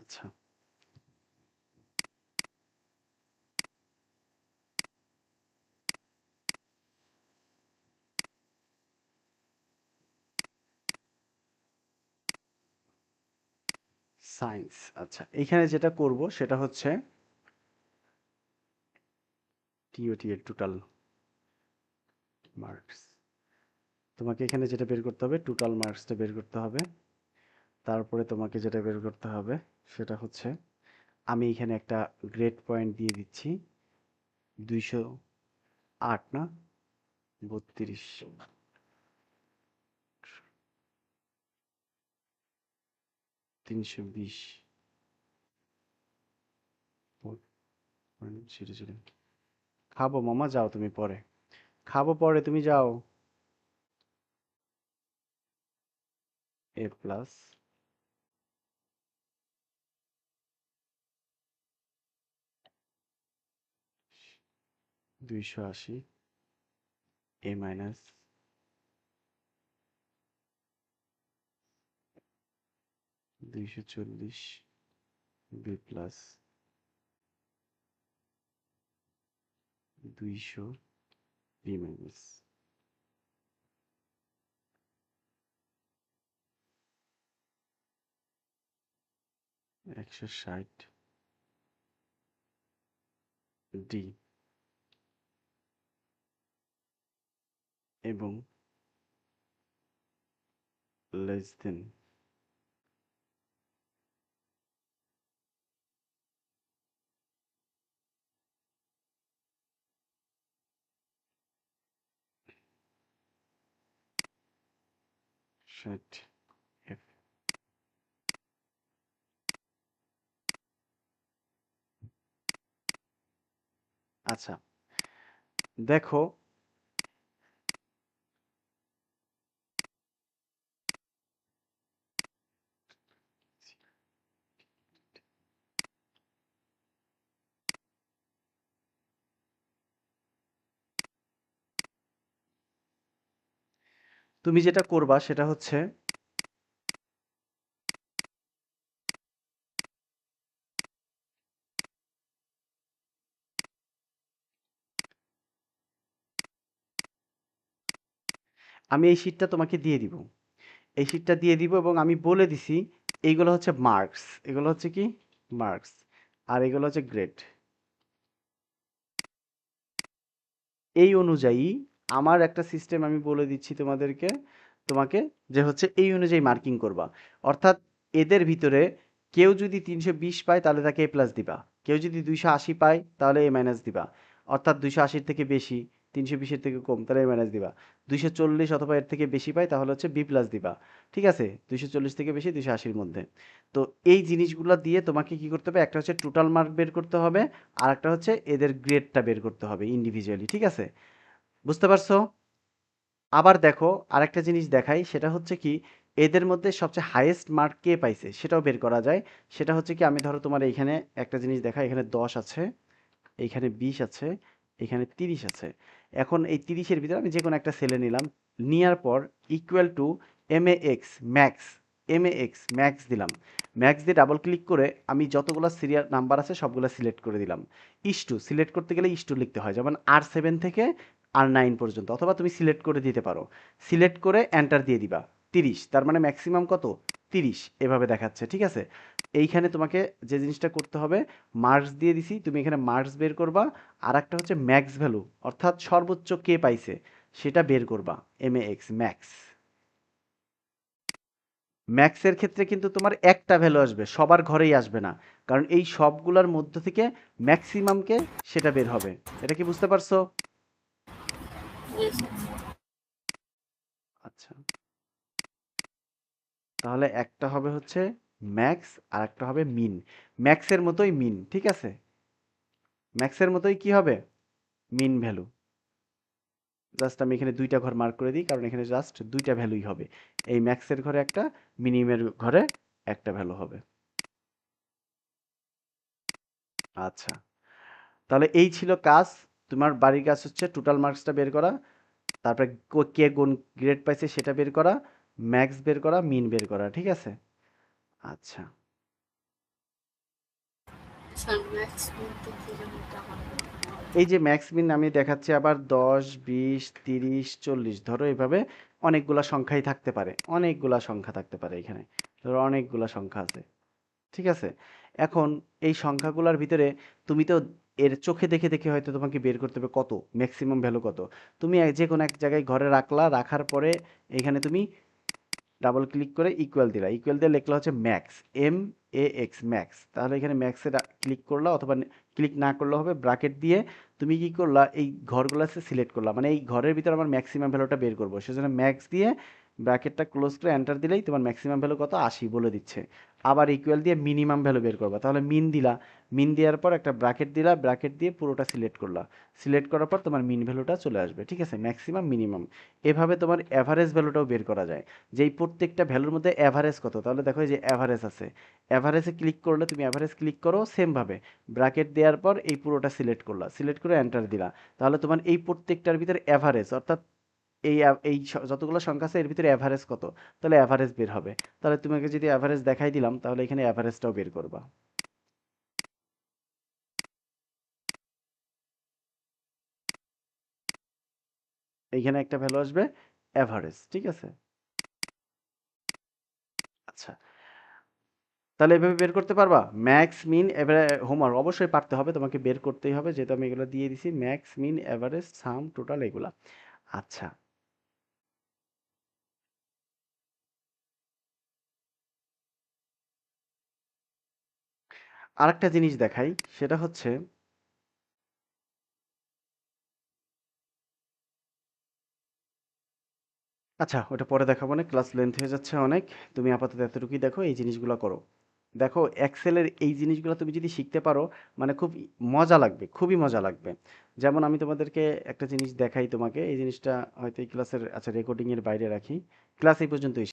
[SPEAKER 1] আচ্ছা, সায়েন্স। আচ্ছা, এইখানে যেটা করব সেটা হচ্ছে টিওটি এর টোটাল মার্কস। তোমাকে এখানে যেটা বের করতে হবে, টোটাল মার্কসটা বের করতে হবে। তারপরে তোমাকে যেটা বের করতে হবে সেটা হচ্ছে, আমি এখানে একটা গ্রেড পয়েন্ট দিয়ে দিচ্ছি, ২০৮ না ৩২, ৩২০, 0 খাবো মামা, যাও তুমি পরে, খাবো পরে, তুমি যাও। A plus, ২৮০, A minus, ২৪০, B plus, ২০০, B minus 160 D এবং লেস দেন 60 এফ। আচ্ছা, দেখো তুমি যেটা করবা সেটা হচ্ছে, আমি এই শীটটা তোমাকে দিয়ে দিব, এই শীটটা দিয়ে দিব এবং আমি বলে দিছি এইগুলো হচ্ছে মার্কস, এগুলো হচ্ছে কি মার্কস, আর এগুলো হচ্ছে গ্রেড। এই অনুযায়ী আমার একটা সিস্টেম আমি বলে দিচ্ছি তোমাদেরকে, তোমাকে, যে হচ্ছে এই অনুযায়ী মার্কিং করবা। অর্থাৎ এদের ভিতরে কেউ যদি 320 পায় তাহলে তাকে এ প্লাস দিবা, কেউ যদি 280 পায় তাহলে এ মাইনাস দিবা, অর্থাৎ 280-র থেকে বেশি, 320-এর থেকে কম তাহলে এ মাইনাস দিবা, 240 অথবা এর থেকে বেশি পায় তাহলে হচ্ছে বি প্লাস দিবা। ঠিক আছে, 240 থেকে বেশি 280-র মধ্যে। তো এই জিনিসগুলো দিয়ে তোমাকে কি করতে হবে, একটা হচ্ছে টোটাল মার্ক বের করতে হবে, আর একটা হচ্ছে এদের গ্রেডটা বের করতে হবে ইন্ডিভিজুয়ালি। ঠিক আছে, বুঝতে পারছো? আবার দেখো, আরেকটা জিনিস দেখাই, সেটা হচ্ছে কি এদের মধ্যে সবচেয়ে হাইয়েস্ট মার্ক কে পাইছে সেটাও বের করা যায়। সেটা হচ্ছে কি, আমি ধরো তোমার এইখানে একটা জিনিস দেখাই, এখানে 10 আছে, এইখানে 20 আছে, এখানে 30 আছে। এখন এই 30-এর ভিতরে আমি যে কোনো একটা সেলে নিলাম, নেওয়ার পর equal to M A X max, M A X max দিলাম। ম্যাক্স দিয়ে ডাবল ক্লিক করে আমি যতগুলো সিরিয়াল নাম্বার আছে সবগুলো সিলেক্ট করে দিলাম। ইস্টু সিলেক্ট করতে গেলে ইস্টু লিখতে হয়, যেমন R7 থেকে R9 পর্যন্ত, অথবা তুমি সিলেক্ট করে দিতে পারো। সিলেক্ট করে এন্টার দিয়ে দিবা। 30, তার মানে ম্যাক্সিমাম কত, 30 এভাবে দেখাচ্ছে। ঠিক আছে, এইখানে তোমাকে যে জিনিসটা করতে হবে, মার্কস দিয়ে দিছি, তুমি এখানে মার্কস বের করবা, আর একটা হচ্ছে ম্যাক্স ভ্যালু, অর্থাৎ সর্বোচ্চ কে পাইছে সেটা বের করবা, এম এ এক্স ম্যাক্স। ম্যাক্সের ক্ষেত্রে কিন্তু তোমার একটা ভ্যালু আসবে, সবার ঘরেই আসবে না, কারণ এই সবগুলোর মধ্য থেকে ম্যাক্সিমামকে সেটা বের হবে। এটা কি বুঝতে পারছো?
[SPEAKER 2] Yes,
[SPEAKER 1] আচ্ছা, তাহলে একটা হবে হচ্ছে ম্যাক্স আর একটা হবে মিন। ম্যাক্সের মতোই মিন, ঠিক আছে, ম্যাক্সের মতোই কি হবে, মিন ভ্যালু। জাস্ট আমি এখানে দুইটা ঘর মার্ক করে দিই, কারণ এখানে জাস্ট দুইটা ভ্যালুই হবে, এই ম্যাক্সের ঘরে একটা, মিনিমের ঘরে একটা ভ্যালু হবে। আচ্ছা, তাহলে এই ছিল কাজ। তোমার বাড়ির কাজ হচ্ছে টোটাল মার্কসটা বের করা, তারপরে কে কোন গ্রেড পাইছে সেটা বের করা, ম্যাক্স বের করা, মিন বের করা। ঠিক আছে, আচ্ছা।
[SPEAKER 2] sir, max বলতে কি জানি এটা আমার
[SPEAKER 1] এই যে ম্যাক্স মিন আমি দেখাচ্ছি আবার 10, 20, 30, 40, ধরো এভাবে অনেকগুলা সংখ্যাই থাকতে পারে, অনেকগুলা সংখ্যা থাকতে পারে এখানে, ধরো অনেকগুলা সংখ্যা আছে। ঠিক আছে, এখন এই সংখ্যাগুলোর ভিতরে তুমি তো এর চোখে দেখে দেখে হয়তো তোমাকে বের করতে হবে কত ম্যাক্সিমাম ভ্যালু কত। তুমি যে কোনো এক জায়গায় ঘরে রাখলা, রাখার পরে এখানে তুমি ডাবল ক্লিক করে ইকুয়াল দিলা, ইকুয়াল দিয়ে লিখলা হচ্ছে max, M A X max. তাহলে এখানে ম্যাক্সে ক্লিক করলা, অথবা ক্লিক না করলে হবে, ব্র্যাকেট দিয়ে তুমি কি করলা, এই ঘরগুলো সিলেক্ট করলা, মানে এই ঘরের ভিতরে আমার ম্যাক্সিমাম ভ্যালুটা বের করবো, সেজন্য ম্যাক্স দিয়ে ব্র্যাকেটটা ক্লোজ করে এন্টার দিলেই তোমার ম্যাক্সিমাম ভ্যালু কত, 80 বলে দিচ্ছে। আবার ইকুয়াল দিয়ে মিনিমাম ভ্যালু বের করবা, তাহলে মিন দিলা, মিন দেওয়ার পর একটা ব্র্যাকেট দিলা, ব্র্যাকেট দিয়ে পুরোটা সিলেক্ট করলা, সিলেক্ট করার পর তোমার মিন ভ্যালুটা চলে আসবে। ঠিক আছে, ম্যাক্সিমাম মিনিমাম। এভাবে তোমার অ্যাভারেজ ভ্যালুটাও বের করা যায়, যে এই প্রত্যেকটা ভ্যালুর মধ্যে অ্যাভারেজ কত। তাহলে দেখো এই যে অ্যাভারেজ আছে, অ্যাভারেজে ক্লিক করলে তুমি অ্যাভারেজ ক্লিক করো, সেমভাবে ব্র্যাকেট দেওয়ার পর এই পুরোটা সিলেক্ট করলা, সিলেক্ট করে এন্টার দিলা, তাহলে তোমার এই প্রত্যেকটার ভিতরে অ্যাভারেজ, অর্থাৎ যতগুলো সংখ্যা আছে এর ভিতরে অ্যাভারেজ কত, তাহলে অ্যাভারেজ বের হবে। তাহলে তোমাকে যদি অ্যাভারেজ দেখাই দিলাম, তাহলে এখানে অ্যাভারেজটাও বের করবা। এইখানে একটা ভ্যালু আসবে অ্যাভারেজ, ঠিক আছে? আচ্ছা, তাহলে এভাবে বের করতে পারবা? ম্যাক্স মিন এবারে হোমওয়ার্ক অবশ্যই পারতে হবে, তোমাকে বের করতেই হবে যেহেতু আমি এগুলো দিয়ে দিছি, ম্যাক্স মিন এভারেজ সাম টোটাল এগুলা। আচ্ছা, আরেকটা জিনিস দেখাই, সেটা হচ্ছে, আচ্ছা ওটা পরে দেখাবো না, ক্লাস লেন্থ হয়ে যাচ্ছে অনেক। তুমি আপাতত এতটুকুই দেখো, এই জিনিসগুলো করো। দেখো এক্সেলের এই জিনিসগুলো তুমি যদি শিখতে পারো, মানে খুব মজা লাগবে, খুবই মজা লাগবে। যেমন আমি তোমাদেরকে একটা জিনিস দেখাই তোমাকে, এই জিনিসটা হয়তো এই ক্লাসের, আচ্ছা রেকর্ডিং এর বাইরে রাখি, ক্লাস এই পর্যন্তই।